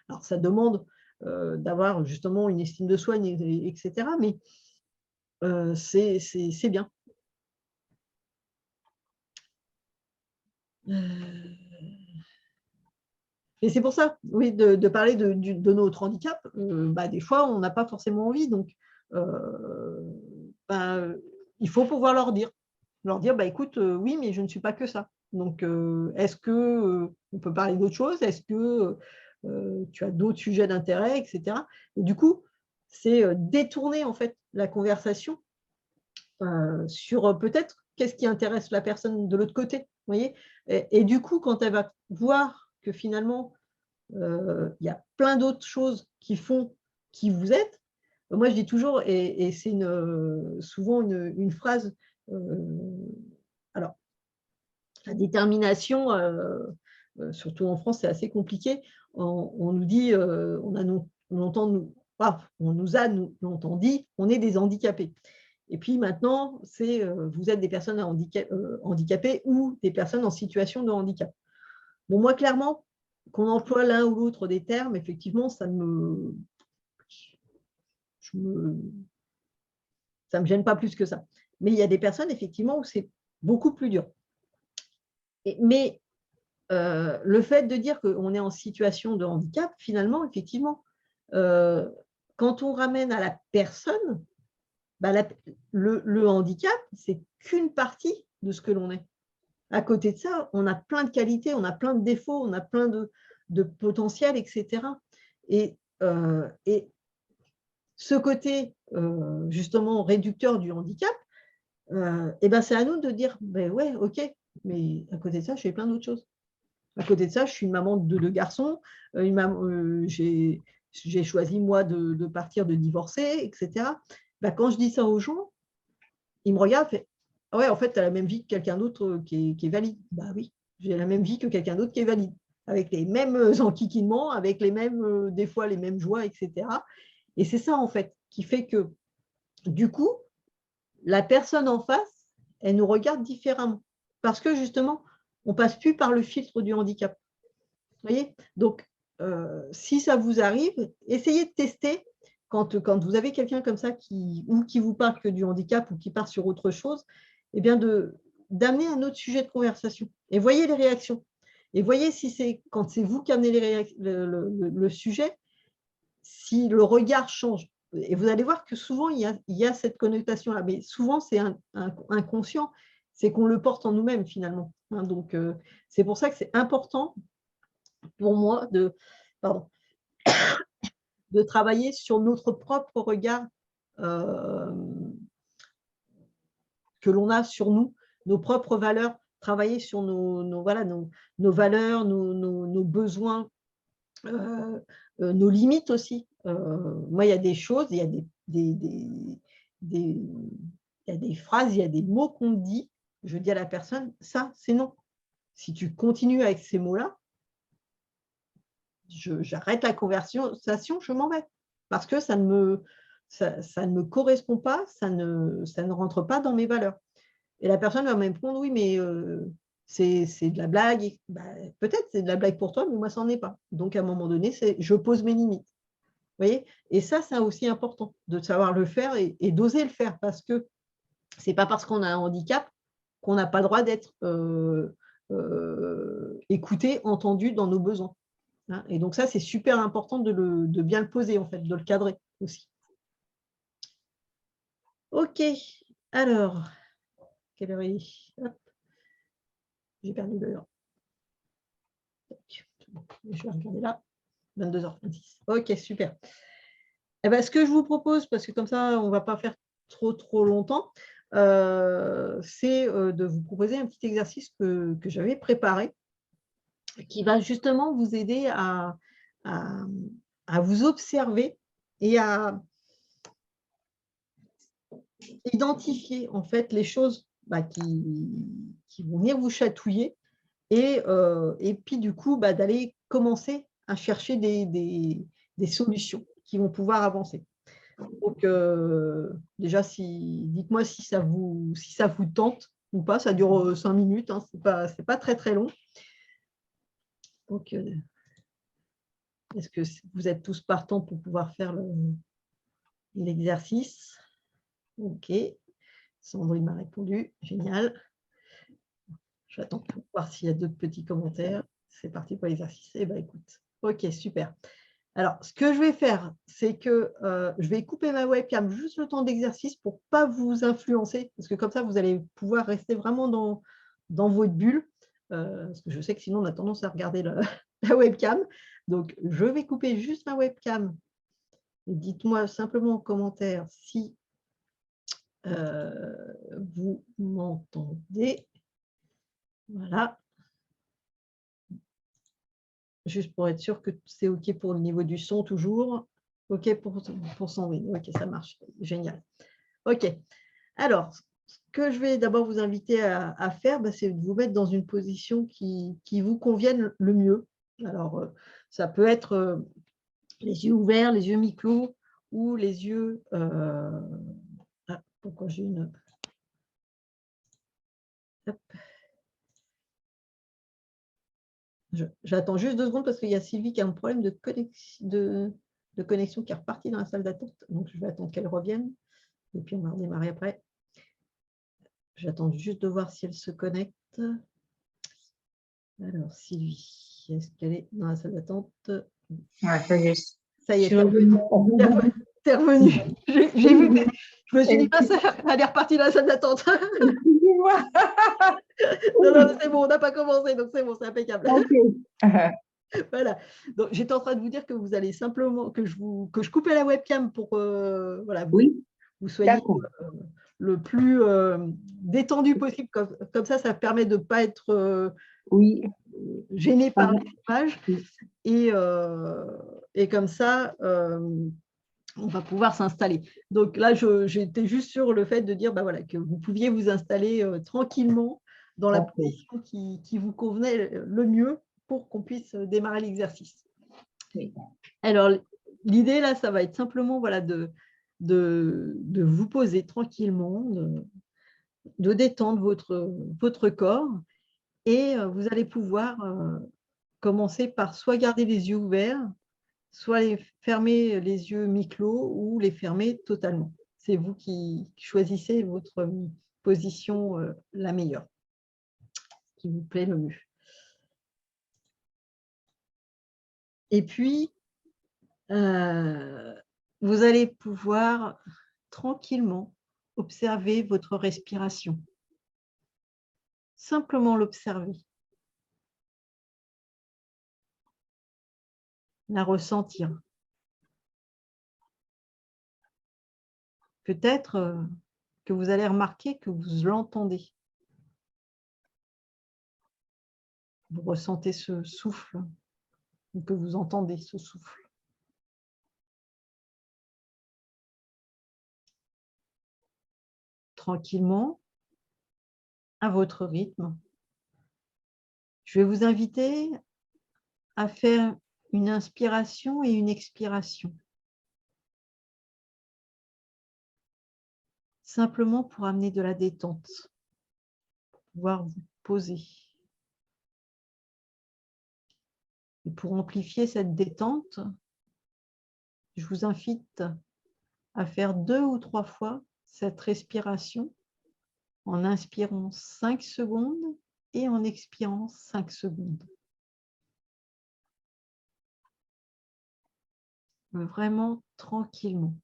alors ça demande d'avoir justement une estime de soi, etc. Mais c'est bien. Et c'est pour ça, oui, de parler de notre handicap. Bah, des fois, on n'a pas forcément envie. Donc, bah, il faut pouvoir leur dire, bah, écoute, oui, mais je ne suis pas que ça. Donc, est-ce qu'on peut parler d'autre chose? Est-ce que tu as d'autres sujets d'intérêt, etc. Et du coup, c'est détourner en fait la conversation sur peut-être qu'est-ce qui intéresse la personne de l'autre côté. Vous voyez, et du coup, quand elle va voir que finalement, il y a plein d'autres choses qui font qui vous êtes, moi je dis toujours, et c'est souvent une phrase, alors, la détermination, surtout en France, c'est assez compliqué. On nous dit, on nous a longtemps dit, on est des handicapés. Et puis maintenant, c'est vous êtes des personnes handicapées ou des personnes en situation de handicap. Bon, moi, clairement, qu'on emploie l'un ou l'autre des termes, effectivement, ça ne me gêne pas plus que ça. Mais il y a des personnes, effectivement, où c'est beaucoup plus dur. Mais le fait de dire qu'on est en situation de handicap, finalement, effectivement, quand on ramène à la personne, bah, le handicap, c'est qu'une partie de ce que l'on est. À côté de ça, on a plein de qualités, on a plein de défauts, on a plein de potentiel, etc. Et ce côté, justement, réducteur du handicap, et ben, c'est à nous de dire, ben ouais, ok, mais à côté de ça, je fais plein d'autres choses. À côté de ça, je suis une maman de 2 garçons, j'ai j'ai choisi, moi, de partir, de divorcer, etc. Ben, quand je dis ça aux gens, ils me regardent et font « Ouais, en fait, tu as la même vie que quelqu'un d'autre qui est valide. » Bah oui, j'ai la même vie que quelqu'un d'autre qui est valide, avec les mêmes enquiquinements, avec les mêmes, des fois, les mêmes joies, etc. Et c'est ça, en fait, qui fait que, du coup, la personne en face, elle nous regarde différemment. Parce que, justement, on ne passe plus par le filtre du handicap. Vous voyez? Donc, si ça vous arrive, essayez de tester quand vous avez quelqu'un comme ça qui vous parle que du handicap ou qui part sur autre chose, eh bien d'amener un autre sujet de conversation et voyez les réactions. Et voyez si c'est quand c'est vous qui amenez le sujet, si le regard change. Et vous allez voir que souvent, il y a cette connotation-là, mais souvent, c'est inconscient, c'est qu'on le porte en nous-mêmes finalement. Hein. Donc, c'est pour ça que c'est important pour moi pardon, de travailler sur notre propre regard que l'on a sur nous, nos propres valeurs, travailler sur voilà, nos valeurs, nos besoins, nos limites aussi. Moi, il y a des choses, il y a il y a des phrases, il y a des mots qu'on dit, je dis à la personne, ça, c'est non. Si tu continues avec ces mots-là, j'arrête la conversation, je m'en vais. Parce que ça ne me correspond pas, ça ne rentre pas dans mes valeurs. Et la personne va me répondre, oui, mais c'est de la blague. Bah, peut-être c'est de la blague pour toi, mais moi, ça n'en est pas. Donc, à un moment donné, je pose mes limites. Vous voyez? Et ça, c'est aussi important de savoir le faire et d'oser le faire parce que ce n'est pas parce qu'on a un handicap qu'on n'a pas le droit d'être écouté, entendu dans nos besoins. Hein. Et donc, ça, c'est super important de bien le poser, en fait, de le cadrer aussi. OK. Alors, quelle heure est? J'ai perdu l'heure. Je vais regarder là. 22h26. OK, super. Eh ben, ce que je vous propose, parce que comme ça, on ne va pas faire trop longtemps, c'est de vous proposer un petit exercice que j'avais préparé, qui va justement vous aider à vous observer et à identifier en fait les choses qui vont venir vous chatouiller et puis du coup d'aller commencer à chercher des solutions qui vont pouvoir avancer. Donc déjà, dites-moi si ça vous tente ou pas, ça dure 5 minutes, hein, c'est pas très long. Donc est-ce que vous êtes tous partants pour pouvoir faire l'exercice? OK. Sandrine m'a répondu. Génial. J'attends pour voir s'il y a d'autres petits commentaires. C'est parti pour l'exercice. Eh bien, écoute. OK, super. Alors, ce que je vais faire, c'est que je vais couper ma webcam juste le temps d'exercice pour ne pas vous influencer, parce que comme ça, vous allez pouvoir rester vraiment dans votre bulle, parce que je sais que sinon, on a tendance à regarder la webcam. Donc, je vais couper juste ma webcam. Dites-moi simplement en commentaire si vous m'entendez. Voilà. Juste pour être sûr que c'est OK pour le niveau du son toujours. OK pour Sandrine. OK, ça marche. Génial. OK. Alors, ce que je vais d'abord vous inviter à faire, c'est de vous mettre dans une position qui vous convienne le mieux. Alors, ça peut être les yeux ouverts, les yeux mi-clos ou les yeux… Ah, pourquoi j'ai une… Hop. J'attends juste 2 secondes parce qu'il y a Sylvie qui a un problème de connexion qui est repartie dans la salle d'attente. Donc, je vais attendre qu'elle revienne. Et puis, on va redémarrer après. J'attends juste de voir si elle se connecte. Alors, Sylvie, est-ce qu'elle est dans la salle d'attente? Ouais, ça y est. Ça y est, t'es revenue. J'ai vu que je me suis dit, elle est repartie dans la salle d'attente. Non, c'est bon, on n'a pas commencé, donc c'est bon, c'est impeccable. Okay. Voilà. Donc, j'étais en train de vous dire que vous allez simplement que je coupais la webcam pour voilà, vous soyez le plus détendu possible. Comme ça, ça permet de ne pas être Oui. Gêné par Pardon. l'image Oui. et comme ça, on va pouvoir s'installer. Donc là, j'étais juste sur le fait de dire bah, voilà, que vous pouviez vous installer tranquillement dans la D'accord. position qui vous convenait le mieux pour qu'on puisse démarrer l'exercice. Oui. Alors, l'idée là, ça va être simplement voilà, de vous poser tranquillement, de détendre votre corps et vous allez pouvoir commencer par soit garder les yeux ouverts, soit fermer les yeux mi-clos ou les fermer totalement. C'est vous qui choisissez votre position la meilleure, qui vous plaît le mieux. Et puis, vous allez pouvoir tranquillement observer votre respiration. Simplement l'observer, la ressentir. Peut-être que vous allez remarquer que vous l'entendez. Vous ressentez ce souffle ou que vous entendez ce souffle. Tranquillement, à votre rythme. Je vais vous inviter à faire une inspiration et une expiration. Simplement pour amener de la détente, pour pouvoir vous poser. Et pour amplifier cette détente, je vous invite à faire 2 ou 3 fois cette respiration en inspirant 5 secondes et en expirant 5 secondes. Vraiment tranquillement.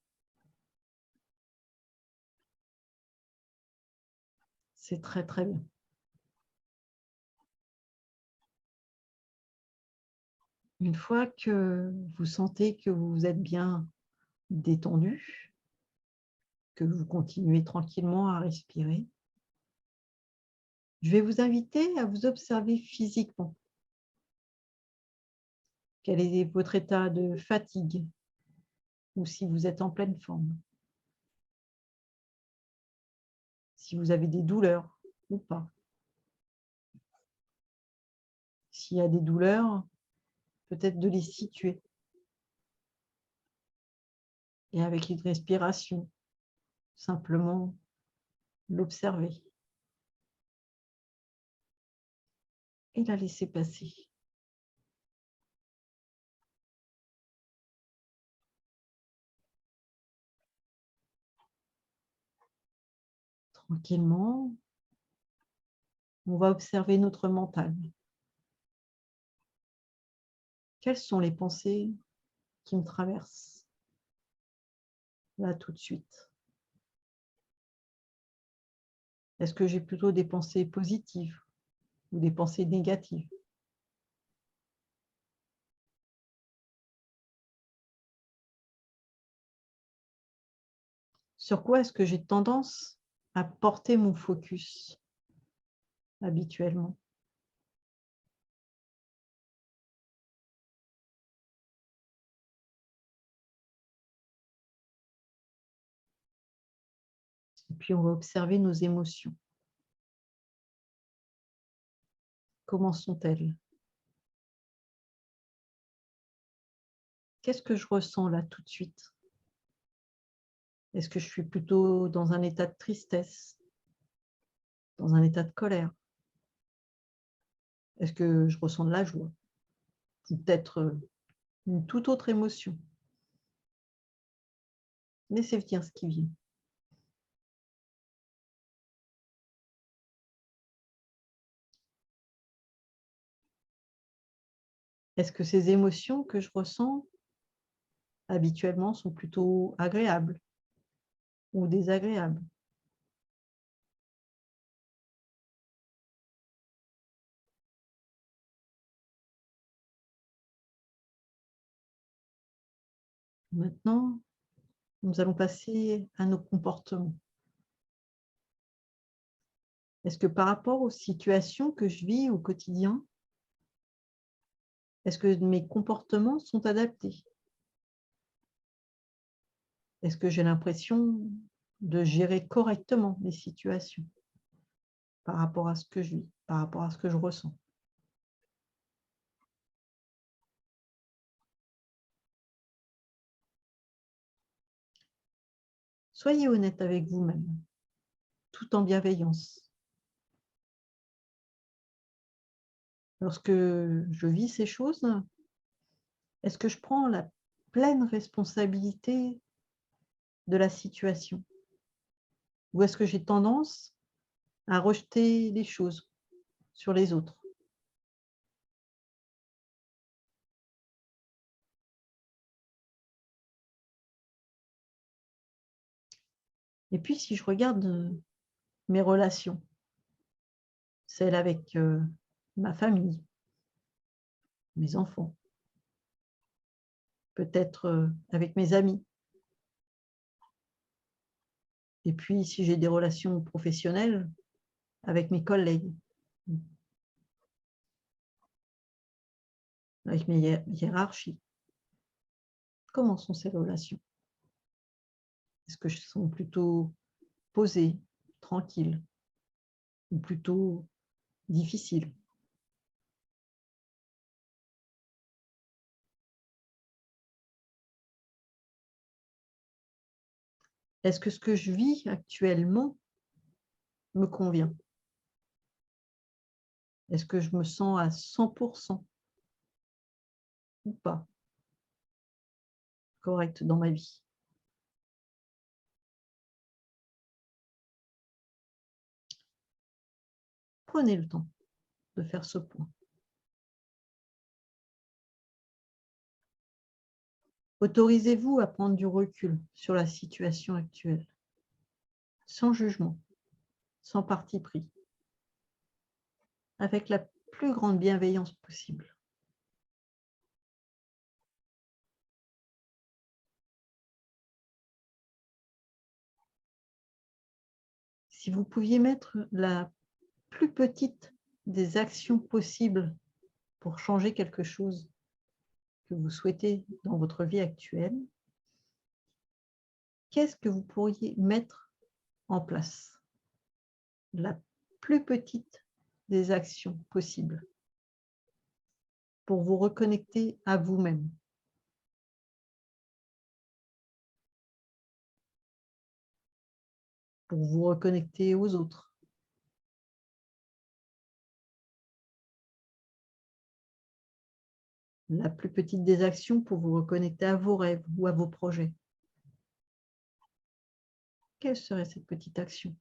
C'est très, très bien. Une fois que vous sentez que vous êtes bien détendu, que vous continuez tranquillement à respirer, je vais vous inviter à vous observer physiquement. Quel est votre état de fatigue ou si vous êtes en pleine forme? Si vous avez des douleurs ou pas? S'il y a des douleurs, peut-être de les situer. Et avec une respiration, simplement l'observer et la laisser passer. Tranquillement, on va observer notre mental. Quelles sont les pensées qui me traversent là tout de suite? Est-ce que j'ai plutôt des pensées positives ou des pensées négatives? Sur quoi est-ce que j'ai tendance à porter mon focus habituellement? Et puis on va observer nos émotions. Comment sont-elles? Qu'est-ce que je ressens là tout de suite? Est-ce que je suis plutôt dans un état de tristesse? Dans un état de colère? Est-ce que je ressens de la joie? Ou peut-être une toute autre émotion? Laissez venir ce qui vient. Est-ce que ces émotions que je ressens habituellement sont plutôt agréables ou désagréables? Maintenant, nous allons passer à nos comportements. Est-ce que par rapport aux situations que je vis au quotidien, est-ce que mes comportements sont adaptés? Est-ce que j'ai l'impression de gérer correctement les situations par rapport à ce que je vis, par rapport à ce que je ressens? Soyez honnête avec vous-même, tout en bienveillance. Lorsque je vis ces choses, est-ce que je prends la pleine responsabilité de la situation? Ou est-ce que j'ai tendance à rejeter les choses sur les autres? Et puis si je regarde, mes relations, celles avec, ma famille, mes enfants, peut-être, avec mes amis, et puis si j'ai des relations professionnelles, avec mes collègues, avec mes hiérarchies. Comment sont ces relations? Est-ce que je sont plutôt posées, tranquilles ou plutôt difficiles? Est-ce que ce que je vis actuellement me convient? Est-ce que je me sens à 100 ou pas correcte dans ma vie? Prenez le temps de faire ce point. Autorisez-vous à prendre du recul sur la situation actuelle, sans jugement, sans parti pris, avec la plus grande bienveillance possible. Si vous pouviez mettre la plus petite des actions possibles pour changer quelque chose que vous souhaitez dans votre vie actuelle, qu'est-ce que vous pourriez mettre en place? La plus petite des actions possibles pour vous reconnecter à vous-même, pour vous reconnecter aux autres. La plus petite des actions pour vous reconnecter à vos rêves ou à vos projets. Quelle serait cette petite action?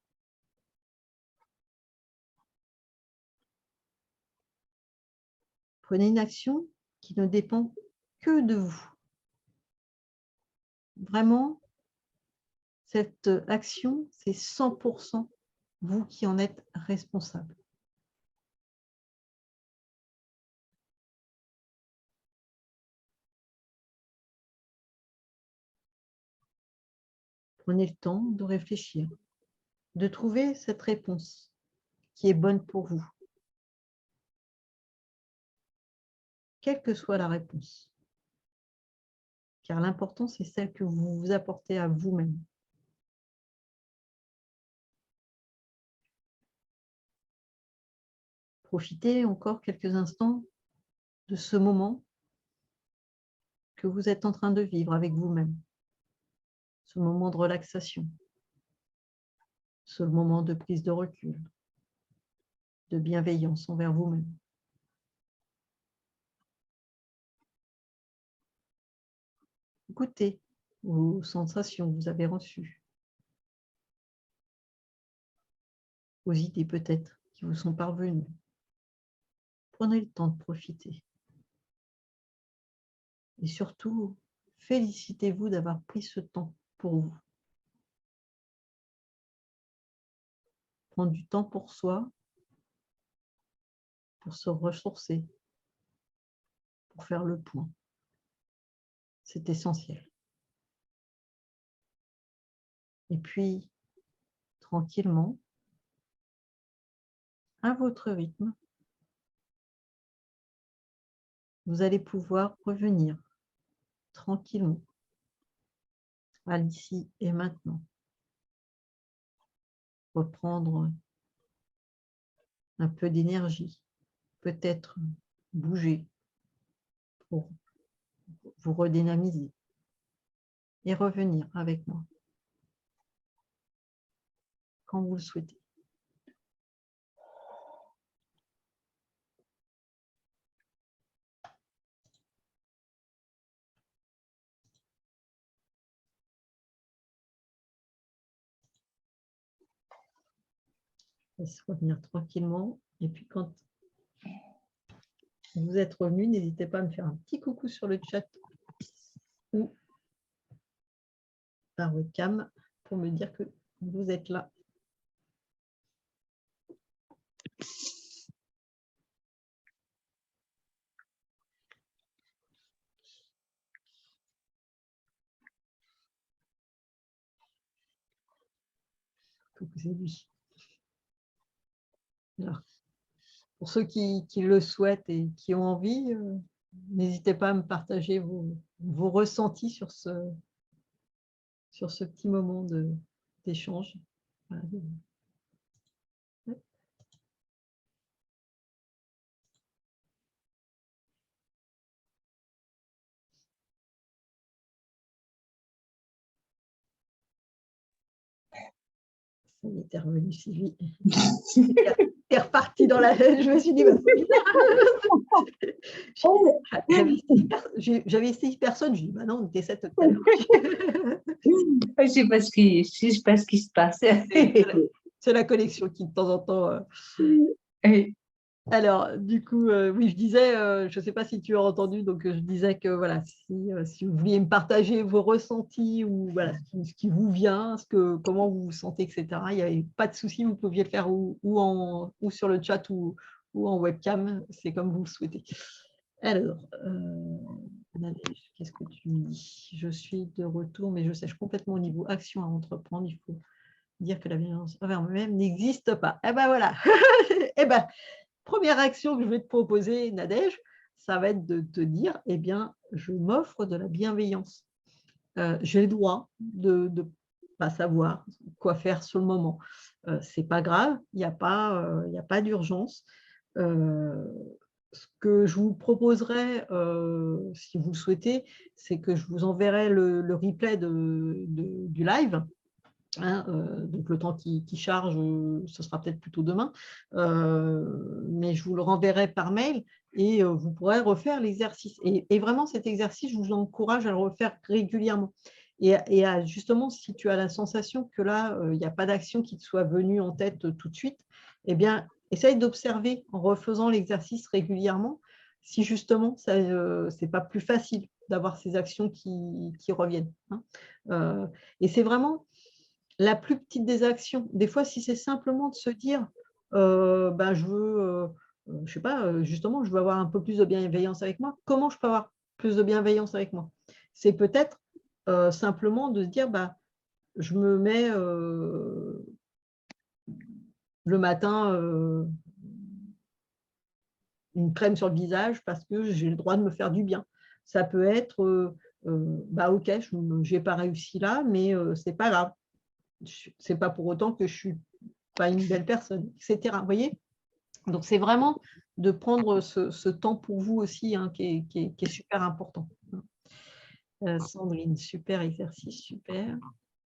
Prenez une action qui ne dépend que de vous. Vraiment, cette action, c'est 100 vous qui en êtes responsable. Prenez le temps de réfléchir, de trouver cette réponse qui est bonne pour vous, quelle que soit la réponse. Car l'important, c'est celle que vous vous apportez à vous-même. Profitez encore quelques instants de ce moment que vous êtes en train de vivre avec vous-même, ce moment de relaxation, ce moment de prise de recul, de bienveillance envers vous-même. Goûtez aux sensations que vous avez reçues, aux idées peut-être qui vous sont parvenues. Prenez le temps de profiter. Et surtout, félicitez-vous d'avoir pris ce temps pour vous. Prendre du temps pour soi, pour se ressourcer, pour faire le point. C'est essentiel. Et puis, tranquillement, à votre rythme, vous allez pouvoir revenir tranquillement à l'ici et maintenant. Reprendre un peu d'énergie, peut-être bouger pour vous redynamiser et revenir avec moi quand vous le souhaitez. Laisse revenir tranquillement et puis quand vous êtes revenu, n'hésitez pas à me faire un petit coucou sur le chat ou par webcam pour me dire que vous êtes là. Coucou, c'est lui. Alors, pour ceux qui le souhaitent et qui ont envie, n'hésitez pas à me partager vos ressentis sur ce petit moment d'échange. Voilà. Ça y est, t'es revenu, Sylvie. T'es reparti dans la haine. Je me suis dit, bah, j'avais 6 personnes. Je dis, bah non, on était 7 tout à l'heure. Je ne sais pas ce qui se passe. C'est la connexion qui, de temps en temps. Alors, du coup, oui, je disais, je ne sais pas si tu as entendu, donc je disais que voilà, si vous vouliez me partager vos ressentis ou voilà, ce qui vous vient, comment vous vous sentez, etc., il n'y avait pas de souci, vous pouviez le faire ou sur le chat ou en webcam, c'est comme vous le souhaitez. Alors, qu'est-ce que tu me dis? Je suis de retour, mais je sèche complètement au niveau action à entreprendre. Il faut dire que la violence envers moi-même n'existe pas. Eh ben voilà. Eh ben, première action que je vais te proposer, Nadège, ça va être de te dire, eh bien, je m'offre de la bienveillance. J'ai le droit de ne pas savoir quoi faire sur le moment. Ce n'est pas grave, il n'y a pas d'urgence. Ce que je vous proposerai, si vous le souhaitez, c'est que je vous enverrai le replay du live. Hein, donc le temps qui charge, ce sera peut-être plutôt demain, mais je vous le renverrai par mail et vous pourrez refaire l'exercice. Et vraiment, cet exercice, je vous encourage à le refaire régulièrement. Et justement, si tu as la sensation que là, il n'y a pas d'action qui te soit venue en tête tout de suite, eh bien, essaye d'observer en refaisant l'exercice régulièrement si justement, ce n'est pas plus facile d'avoir ces actions qui reviennent. Hein. Et c'est vraiment la plus petite des actions. Des fois, si c'est simplement de se dire, ben, je veux, je sais pas, justement, je veux avoir un peu plus de bienveillance avec moi. Comment je peux avoir plus de bienveillance avec moi? C'est peut-être simplement de se dire, bah, je me mets le matin une crème sur le visage parce que j'ai le droit de me faire du bien. Ça peut être, bah, ok, je n'ai pas réussi là, mais ce n'est pas grave. Ce n'est pas pour autant que je suis pas une belle personne, etc. Vous voyez? Donc, c'est vraiment de prendre ce temps pour vous aussi, hein, qui est super important. Sandrine, super exercice, super.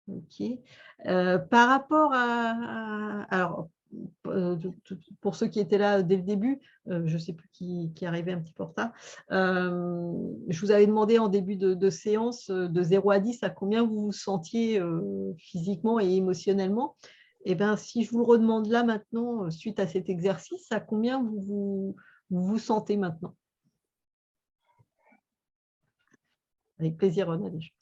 OK. Par rapport alors, pour ceux qui étaient là dès le début, je ne sais plus qui est arrivé un petit peu en retard, je vous avais demandé en début de séance, de 0 à 10, à combien vous vous sentiez physiquement et émotionnellement. Et bien, si je vous le redemande là maintenant, suite à cet exercice, à combien vous sentez maintenant? Avec plaisir, Nadège.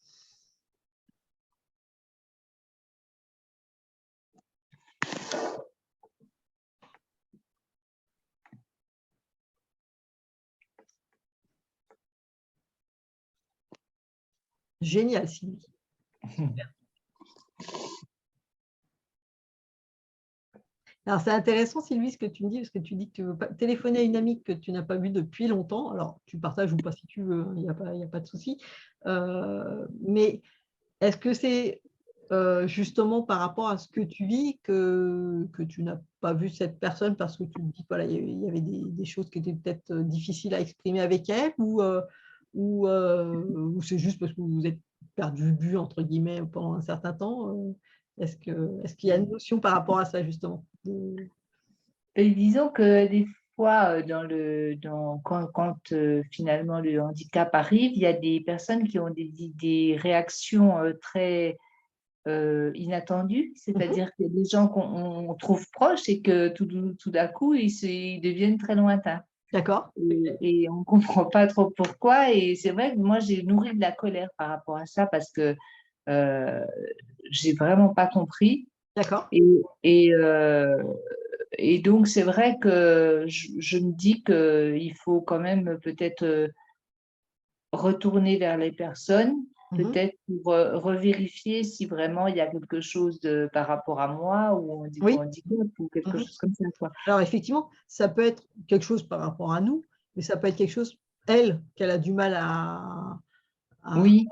Génial, Sylvie. Alors, c'est intéressant, Sylvie, ce que tu me dis, parce que tu dis que tu veux pas téléphoner à une amie que tu n'as pas vue depuis longtemps. Alors, tu partages ou pas si tu veux, hein, il y a pas de souci. Mais est-ce que c'est justement par rapport à ce que tu vis que tu n'as pas vu cette personne parce que tu te dis voilà, il y avait des choses qui étaient peut-être difficiles à exprimer avec elle ou c'est juste parce que vous vous êtes perdu de vue, entre guillemets, pendant un certain temps est-ce qu'il y a une notion par rapport à ça, justement Et disons que des fois, quand finalement le handicap arrive, il y a des personnes qui ont des réactions très inattendues, Mhm. c'est-à-dire qu'il y a des gens qu'on trouve proches et que tout d'un coup, ils deviennent très lointains. D'accord, Et on ne comprend pas trop pourquoi. Et c'est vrai que moi, j'ai nourri de la colère par rapport à ça parce que euh, j'ai vraiment pas compris. d'accord. Et, et, euh, et donc, c'est vrai que je me dis qu'il faut quand même peut-être retourner vers les personnes, Mhm. peut-être pour revérifier si vraiment il y a quelque chose par rapport à moi ou au Oui. handicap ou quelque Mhm. chose comme ça, quoi. Alors, effectivement, ça peut être quelque chose par rapport à nous, mais ça peut être quelque chose, elle, qu'elle a du mal à, Oui,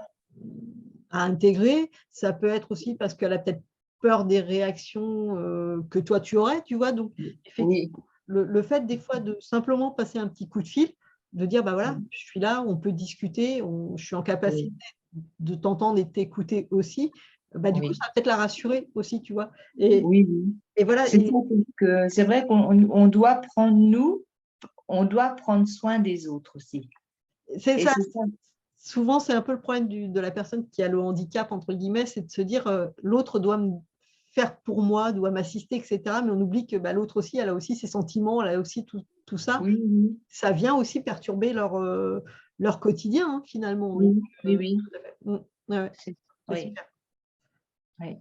à intégrer. Ça peut être aussi parce qu'elle a peut-être peur des réactions que toi tu aurais, tu vois. Donc, oui, effectivement, le fait des fois de simplement passer un petit coup de fil, de dire, bah voilà, je suis là, on peut discuter, je suis en capacité oui, de t'entendre et de t'écouter aussi, bah, du coup, oui, ça va peut-être la rassurer aussi, tu vois. Et, oui, oui. et voilà, C'est ça, que c'est vrai qu'on doit prendre on doit prendre soin des autres aussi. c'est Et ça. c'est ça. Souvent, c'est un peu le problème de la personne qui a le handicap, entre guillemets, c'est de se dire l'autre doit me faire pour moi, doit m'assister, etc. Mais on oublie que bah, l'autre aussi, elle a aussi ses sentiments, elle a aussi tout ça. Oui, oui, Ça vient aussi perturber leur quotidien, hein, finalement. Donc, oui, oui, oui. tout à fait. Ouais, ouais, C'est- c'est Oui, super. oui.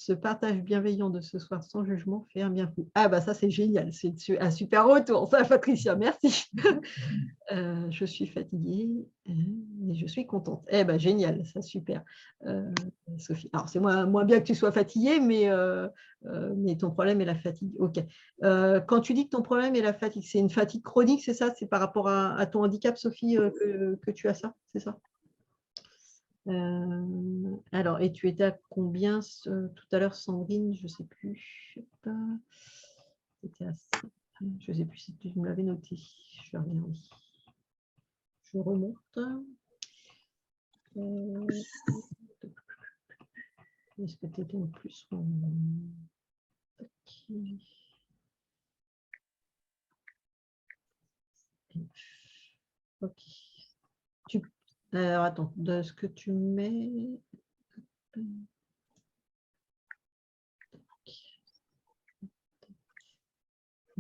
Ce partage bienveillant de ce soir sans jugement fait un bien fou. Ah bah ça c'est génial, c'est un super retour, ça Patricia, merci. Je suis fatiguée, mais je suis contente. Eh ben génial, ça super. Sophie. Alors c'est moins bien que tu sois fatiguée, mais ton problème est la fatigue. Ok. Quand tu dis que ton problème est la fatigue, c'est une fatigue chronique, c'est ça? C'est par rapport à ton handicap, Sophie, que tu as ça, c'est ça? Alors, et tu étais à combien tout à l'heure, Sandrine? Je ne sais plus. C'était à 5. Je ne sais plus si tu me l'avais noté. Je vais regarder. Je remonte. Est-ce que tu étais en plus Ok. Alors, attends, de ce que tu mets.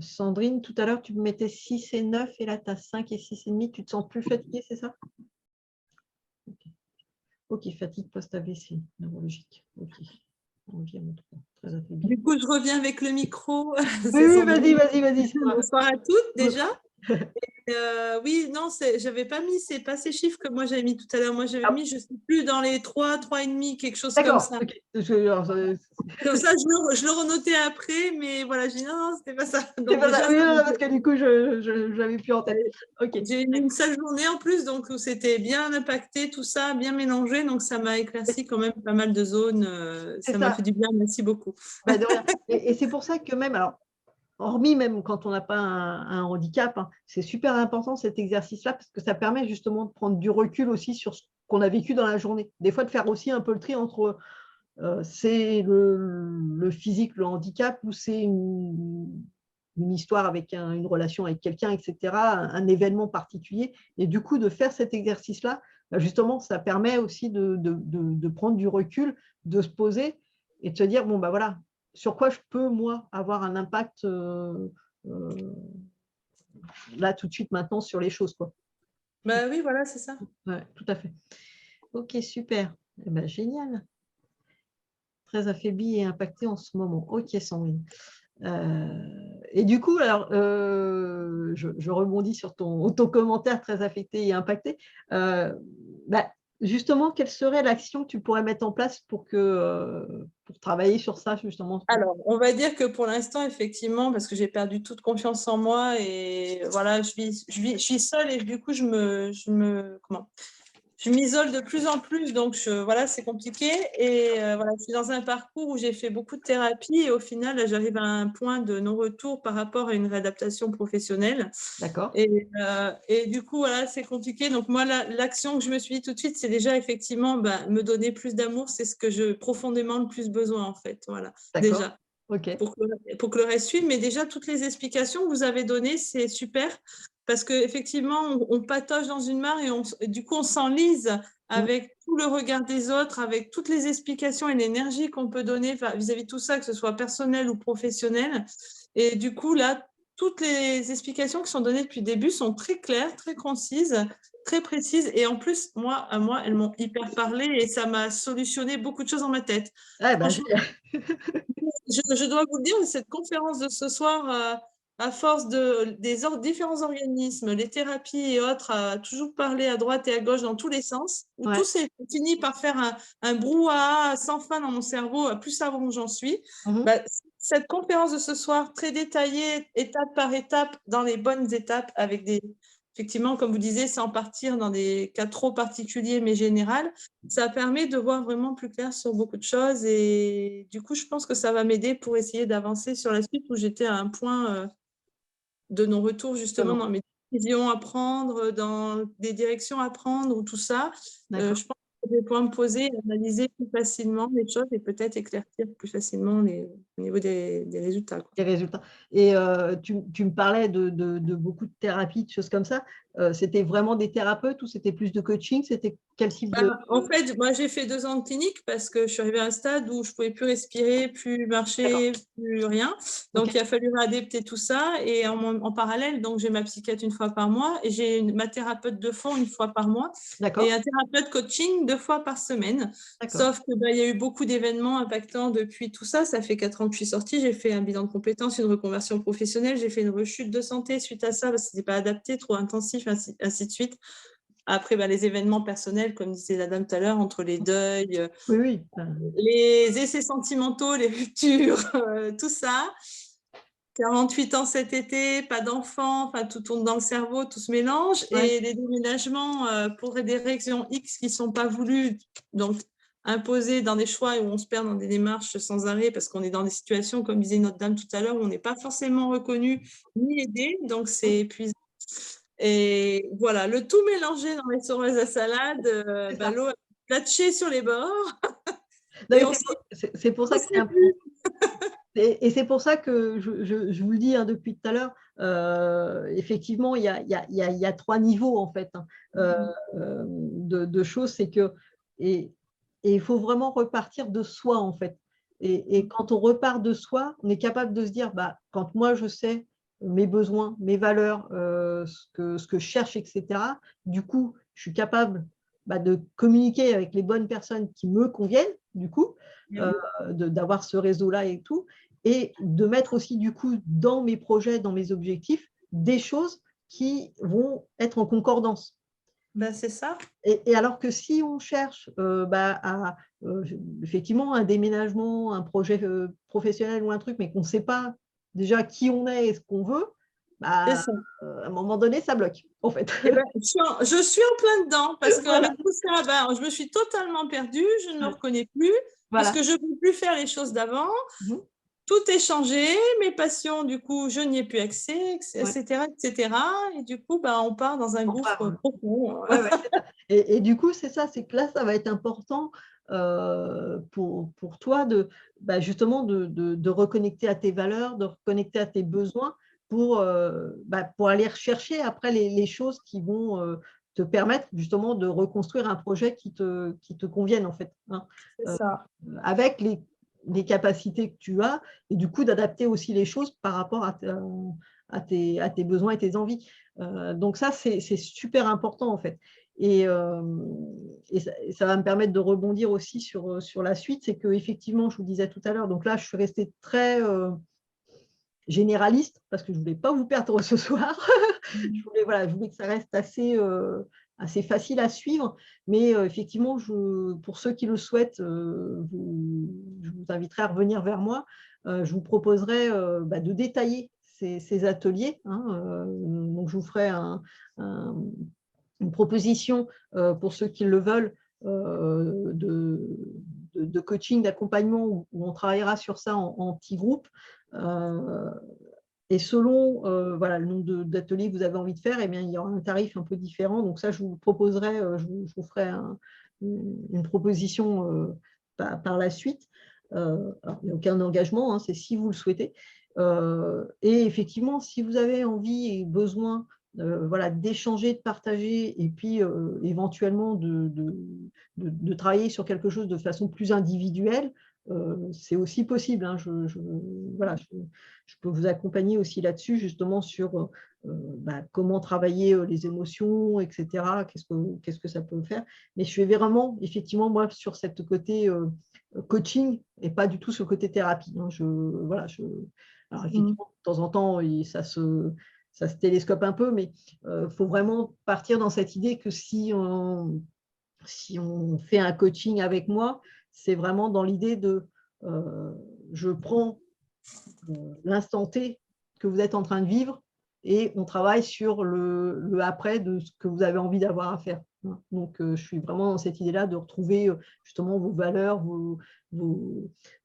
Sandrine, tout à l'heure, tu me mettais 6 et 9 et là, tu as 5 et 6,5. Tu te sens plus fatiguée, c'est ça? Ok, fatigue post-AVC, neurologique. Ok, environ 3. Très affaibli. Du coup, je reviens avec le micro. Oui, C'est oui, Sandrine. vas-y. Bonsoir à toutes déjà. Bonsoir. Oui, non, j'avais pas mis, c'est pas ces chiffres que moi j'avais mis tout à l'heure. Moi, j'avais Ah, mis, je sais plus, dans les 3 et demi, quelque chose comme d'accord, ça. ok. Comme ça, je le renotais après, mais voilà, j'ai dit non, non, c'était pas ça. C'est Donc pas ça. déjà, Oui, non, parce que du coup, je l'avais plus en tête. Ok. j'ai eu une seule journée en plus, donc où c'était bien impacté, tout ça, bien mélangé, donc ça m'a éclairci quand même pas mal de zones. C'est Ça m'a fait ça. du bien, merci beaucoup. Bah, de rien. Et c'est pour ça que même, alors, hormis même quand on n'a pas un handicap, hein, c'est super important cet exercice-là parce que ça permet justement de prendre du recul aussi sur ce qu'on a vécu dans la journée. Des fois, de faire aussi un peu le tri entre c'est le physique, le handicap, ou c'est une histoire avec une relation avec quelqu'un, etc., un événement particulier. Et du coup, de faire cet exercice-là, bah, justement, ça permet aussi de prendre du recul, de se poser et de se dire, bon, bah voilà, sur quoi je peux, moi, avoir un impact là, tout de suite, maintenant, sur les choses, quoi. Bah oui, voilà, c'est ça. Ouais, tout à fait. Ok, super. Eh ben, génial. Très affaibli et impacté en ce moment. Ok, Sandrine. Et du coup, alors, je rebondis sur ton commentaire très affecté et impacté. Bah, justement, quelle serait l'action que tu pourrais mettre en place pour travailler sur ça, justement? Alors, on va dire que pour l'instant, effectivement, parce que j'ai perdu toute confiance en moi et voilà, je suis seule et du coup, je m'isole de plus en plus, donc voilà, c'est compliqué. Et voilà, je suis dans un parcours où j'ai fait beaucoup de thérapie et au final, là, j'arrive à un point de non-retour par rapport à une réadaptation professionnelle. D'accord. Et du coup, voilà, c'est compliqué. Donc moi, l'action que je me suis dit tout de suite, c'est déjà effectivement me donner plus d'amour. C'est ce que j'ai profondément le plus besoin, en fait. Voilà, D'accord. déjà. OK. Pour que le reste suive. Mais déjà, toutes les explications que vous avez données, c'est super. Parce qu'effectivement, on patauge dans une mare et du coup, on s'enlise avec tout le regard des autres, avec toutes les explications et l'énergie qu'on peut donner vis-à-vis de tout ça, que ce soit personnel ou professionnel. Et du coup, là, toutes les explications qui sont données depuis le début sont très claires, très concises, très précises. Et en plus, à moi, elles m'ont hyper parlé et ça m'a solutionné beaucoup de choses dans ma tête. Ah, bah, Franchement, je dois vous le dire, cette conférence de ce soir, à force des différents organismes, les thérapies et autres, a toujours parlé à droite et à gauche dans tous les sens, où ouais. tout s'est fini par faire un brouhaha sans fin dans mon cerveau, plus savoir où j'en suis. Bah, cette conférence de ce soir, très détaillée, étape par étape, dans les bonnes étapes, effectivement, comme vous disiez, sans partir dans des cas trop particuliers, mais général, ça permet de voir vraiment plus clair sur beaucoup de choses. Et du coup, je pense que ça va m'aider pour essayer d'avancer sur la suite où j'étais à un point de non-retour, justement, dans mes décisions à prendre, dans des directions à prendre, ou tout ça. Je pense que je vais pouvoir me poser et analyser plus facilement les choses et peut-être éclaircir plus facilement au niveau des résultats, quoi. Les résultats. Et tu me parlais de beaucoup de thérapies, de choses comme ça. C'était vraiment des thérapeutes ou c'était plus de coaching? C'était quel type de… En fait, moi, j'ai fait 2 ans de clinique parce que je suis arrivée à un stade où je ne pouvais plus respirer, plus marcher, plus rien. Donc, il a fallu réadapter tout ça. Et en parallèle, donc, j'ai ma psychiatre 1 fois par mois et j'ai ma thérapeute de fond 1 fois par mois et un thérapeute coaching 2 fois par semaine. Sauf que il y a eu beaucoup d'événements impactants depuis tout ça. Ça fait 4 ans que je suis sortie. J'ai fait un bilan de compétences, une reconversion professionnelle. J'ai fait une rechute de santé suite à ça parce que ce n'était pas adapté, trop intensif, ainsi de suite. Après, les événements personnels, comme disait la dame tout à l'heure, entre les deuils, les essais sentimentaux, les ruptures, tout ça. 48 ans cet été, pas d'enfants, enfin, tout tourne dans le cerveau, tout se mélange. Et les déménagements pour des raisons X qui ne sont pas voulues, donc imposés dans des choix où on se perd dans des démarches sans arrêt parce qu'on est dans des situations, comme disait notre dame tout à l'heure, où on n'est pas forcément reconnu ni aidé, donc c'est épuisant. Et voilà, le tout mélangé dans les sources à salade, l'eau a platché sur les bords. C'est pour ça que c'est important. Et c'est pour ça que je vous le dis depuis tout à l'heure, effectivement, il y a 3 niveaux en fait de choses. C'est que et il faut vraiment repartir de soi en fait. Et quand on repart de soi, on est capable de se dire, quand moi je sais mes besoins, mes valeurs, ce que je cherche, etc. Du coup, je suis capable de communiquer avec les bonnes personnes qui me conviennent, du coup, d'avoir ce réseau-là et tout. Et de mettre aussi, du coup, dans mes projets, dans mes objectifs, des choses qui vont être en concordance. C'est ça. Et alors que si on cherche effectivement un déménagement, un projet professionnel ou un truc, mais qu'on ne sait pas déjà qui on est et ce qu'on veut, à un moment donné, ça bloque, en fait. Je suis en plein dedans parce qu'avec tout ça, je me suis totalement perdue, je ne me reconnais plus, parce que je ne peux plus faire les choses d'avant. Tout est changé, mes passions, du coup, je n'y ai plus accès, etc., etc. Et du coup, on part dans un gouffre profond. Et du coup, c'est ça, c'est que là, ça va être important pour toi justement de reconnecter à tes valeurs, de reconnecter à tes besoins pour aller rechercher après les choses qui vont te permettre justement de reconstruire un projet qui te convienne en fait. C'est ça. Avec les capacités que tu as et du coup d'adapter aussi les choses par rapport à tes besoins et tes envies. Donc ça, c'est super important en fait. Et ça va me permettre de rebondir aussi sur la suite. C'est qu'effectivement, je vous disais tout à l'heure, donc là, je suis restée très généraliste parce que je ne voulais pas vous perdre ce soir. Je voulais que ça reste assez assez facile à suivre, mais effectivement, pour ceux qui le souhaitent, je vous inviterai à revenir vers moi. Je vous proposerai de détailler ces ateliers, hein, donc je vous ferai une proposition pour ceux qui le veulent de coaching, d'accompagnement où on travaillera sur ça en petits groupes. Et selon le nombre d'ateliers que vous avez envie de faire, eh bien, il y aura un tarif un peu différent. Donc ça, je vous proposerai, je vous ferai une proposition par la suite. Alors, il n'y a aucun engagement, hein, c'est si vous le souhaitez. Et effectivement, si vous avez envie et besoin d'échanger, de partager et puis éventuellement de travailler sur quelque chose de façon plus individuelle, c'est aussi possible. Hein. Je peux vous accompagner aussi là-dessus, justement sur comment travailler les émotions, etc. Qu'est-ce que ça peut faire. Mais je suis vraiment, effectivement, moi, sur cette côté coaching et pas du tout sur le côté thérapie. Hein. Alors, effectivement, de temps en temps, ça se télescope un peu, mais il faut vraiment partir dans cette idée que si on fait un coaching avec moi, c'est vraiment dans l'idée de je prends l'instant T que vous êtes en train de vivre et on travaille sur le après de ce que vous avez envie d'avoir à faire. Donc, je suis vraiment dans cette idée-là de retrouver justement vos valeurs, vos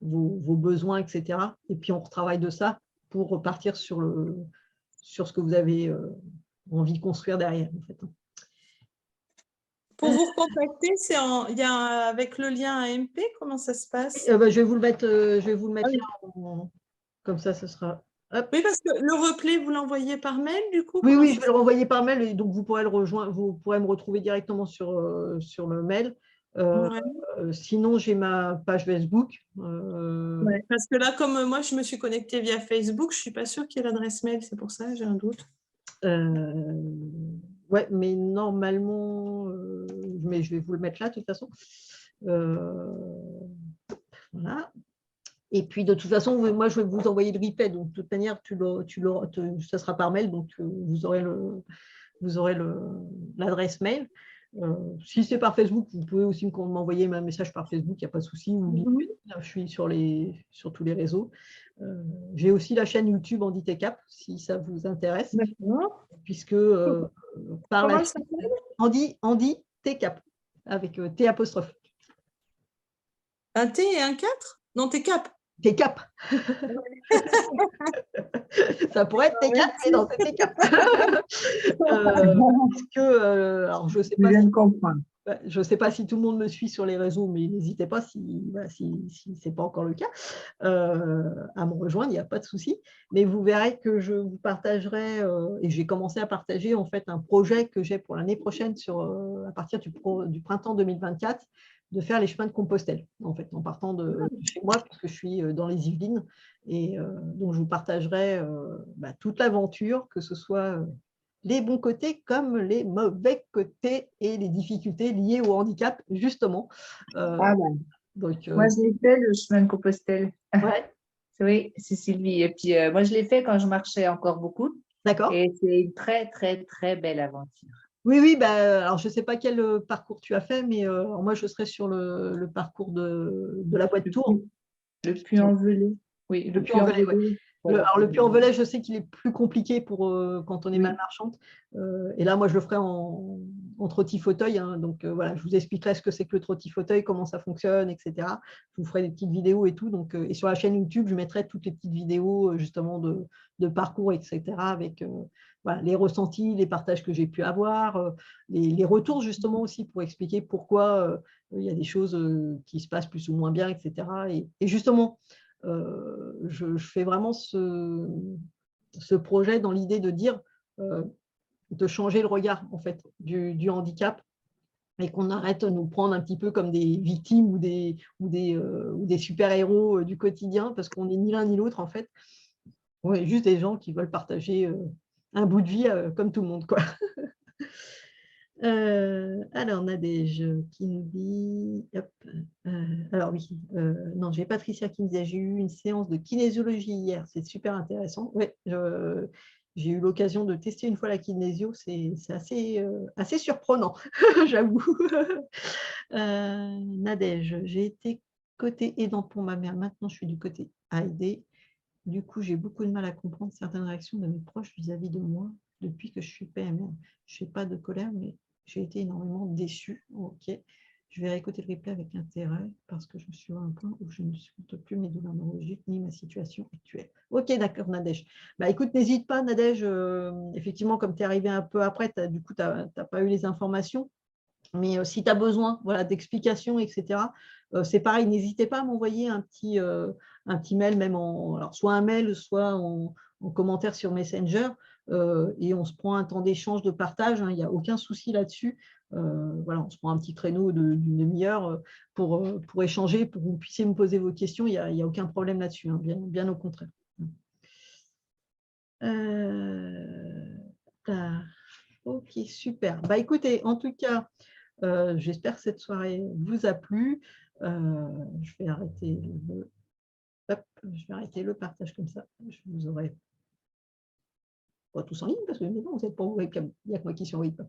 besoins, etc. Et puis, on retravaille de ça pour repartir sur ce que vous avez envie de construire derrière, en fait. Pour vous recontacter, il y a avec le lien AMP, comment ça se passe? Je vais vous le mettre, là, comme ça, ce sera… Hop. Oui, parce que le replay, vous l'envoyez par mail, du coup? Oui, je vais le renvoyer par mail, et donc vous pourrez vous pourrez me retrouver directement sur le mail. Sinon, j'ai ma page Facebook. Parce que là, comme moi, je me suis connectée via Facebook, je ne suis pas sûre qu'il y ait l'adresse mail, c'est pour ça, j'ai un doute. Ouais, mais normalement, mais je vais vous le mettre là, de toute façon. Voilà. Et puis, de toute façon, moi, je vais vous envoyer le replay. Donc, de toute manière, ça sera par mail. Donc, vous aurez l'adresse mail. Si c'est par Facebook, vous pouvez aussi m'envoyer un message par Facebook, il n'y a pas de souci. Je suis sur tous les réseaux. J'ai aussi la chaîne YouTube Andy T-Cap, si ça vous intéresse. Puisque par la suite, Andy T-Cap, avec T apostrophe. Un T et un 4? Non, T-Cap. T-Cap. Ça pourrait être T4, mais non, c'est T-Cap. Alors, je ne sais pas si tout le monde me suit sur les réseaux, mais n'hésitez pas, si ce n'est pas encore le cas, à me rejoindre, il n'y a pas de souci. Mais vous verrez que je vous partagerai, et j'ai commencé à partager en fait un projet que j'ai pour l'année prochaine à partir du printemps 2024, de faire les chemins de Compostelle, en fait, en partant de chez moi, puisque je suis dans les Yvelines. Et donc, je vous partagerai toute l'aventure, que ce soit les bons côtés comme les mauvais côtés et les difficultés liées au handicap, justement. Moi, je l'ai fait, le chemin de Compostelle. Ouais. Oui, c'est Sylvie. Et puis, moi, je l'ai fait quand je marchais encore beaucoup. D'accord. Et c'est une très, très, très belle aventure. Oui, alors je ne sais pas quel parcours tu as fait, mais moi, je serai sur le parcours de la Boîte Tour. Le Puy-en-Velay. Oui, le Puy-en-Velay, ouais. Voilà. Alors, le Puy-en-Velay, je sais qu'il est plus compliqué quand on est malmarchande. Et là, moi, je le ferai en trottis-fauteuil. Hein, donc, voilà, je vous expliquerai ce que c'est que le trottis-fauteuil, comment ça fonctionne, etc. Je vous ferai des petites vidéos et tout. Donc, et sur la chaîne YouTube, je mettrai toutes les petites vidéos, justement, de parcours, etc. avec les ressentis, les partages que j'ai pu avoir, les retours, justement, aussi, pour expliquer pourquoi il y a des choses qui se passent plus ou moins bien, etc. Et justement, je fais vraiment ce projet dans l'idée de dire, de changer le regard en fait du handicap, et qu'on arrête de nous prendre un petit peu comme des victimes ou des super-héros du quotidien, parce qu'on n'est ni l'un ni l'autre en fait. On est juste des gens qui veulent partager un bout de vie comme tout le monde, quoi. Alors, Nadège qui nous dit… alors oui, non, j'ai Patricia qui me disait « J'ai eu une séance de kinésiologie hier, c'est super intéressant. » Oui, J'ai eu l'occasion de tester une fois la kinésio, c'est assez surprenant, j'avoue. Nadège, j'ai été côté aidant pour ma mère, maintenant je suis du côté à aider. Du coup, j'ai beaucoup de mal à comprendre certaines réactions de mes proches vis-à-vis de moi depuis que je suis PMR. Je n'ai pas de colère, mais j'ai été énormément déçue. Ok, je vais réécouter le replay avec intérêt parce que je me suis à un point où je ne supporte plus mes douleurs neurologiques ni ma situation actuelle. Ok, d'accord, Nadège. Bah, écoute, n'hésite pas, Nadège. Effectivement, comme tu es arrivé un peu après, du coup, tu n'as pas eu les informations. Mais si tu as besoin voilà, d'explications, etc., c'est pareil, n'hésitez pas à m'envoyer un petit mail, même alors, soit un mail, soit en commentaire sur Messenger, et on se prend un temps d'échange, de partage, hein, il n'y a aucun souci là-dessus. Voilà, on se prend un petit créneau d'une demi-heure pour échanger, pour que vous puissiez me poser vos questions, il n'y a aucun problème là-dessus, hein, bien au contraire. Ok, super. Bah, écoutez, en tout cas, j'espère que cette soirée vous a plu. Je vais arrêter le partage comme ça. Je vous aurai pas tous en ligne parce que non, vous n'êtes pas en webcam. Il n'y a que moi qui suis en webcam.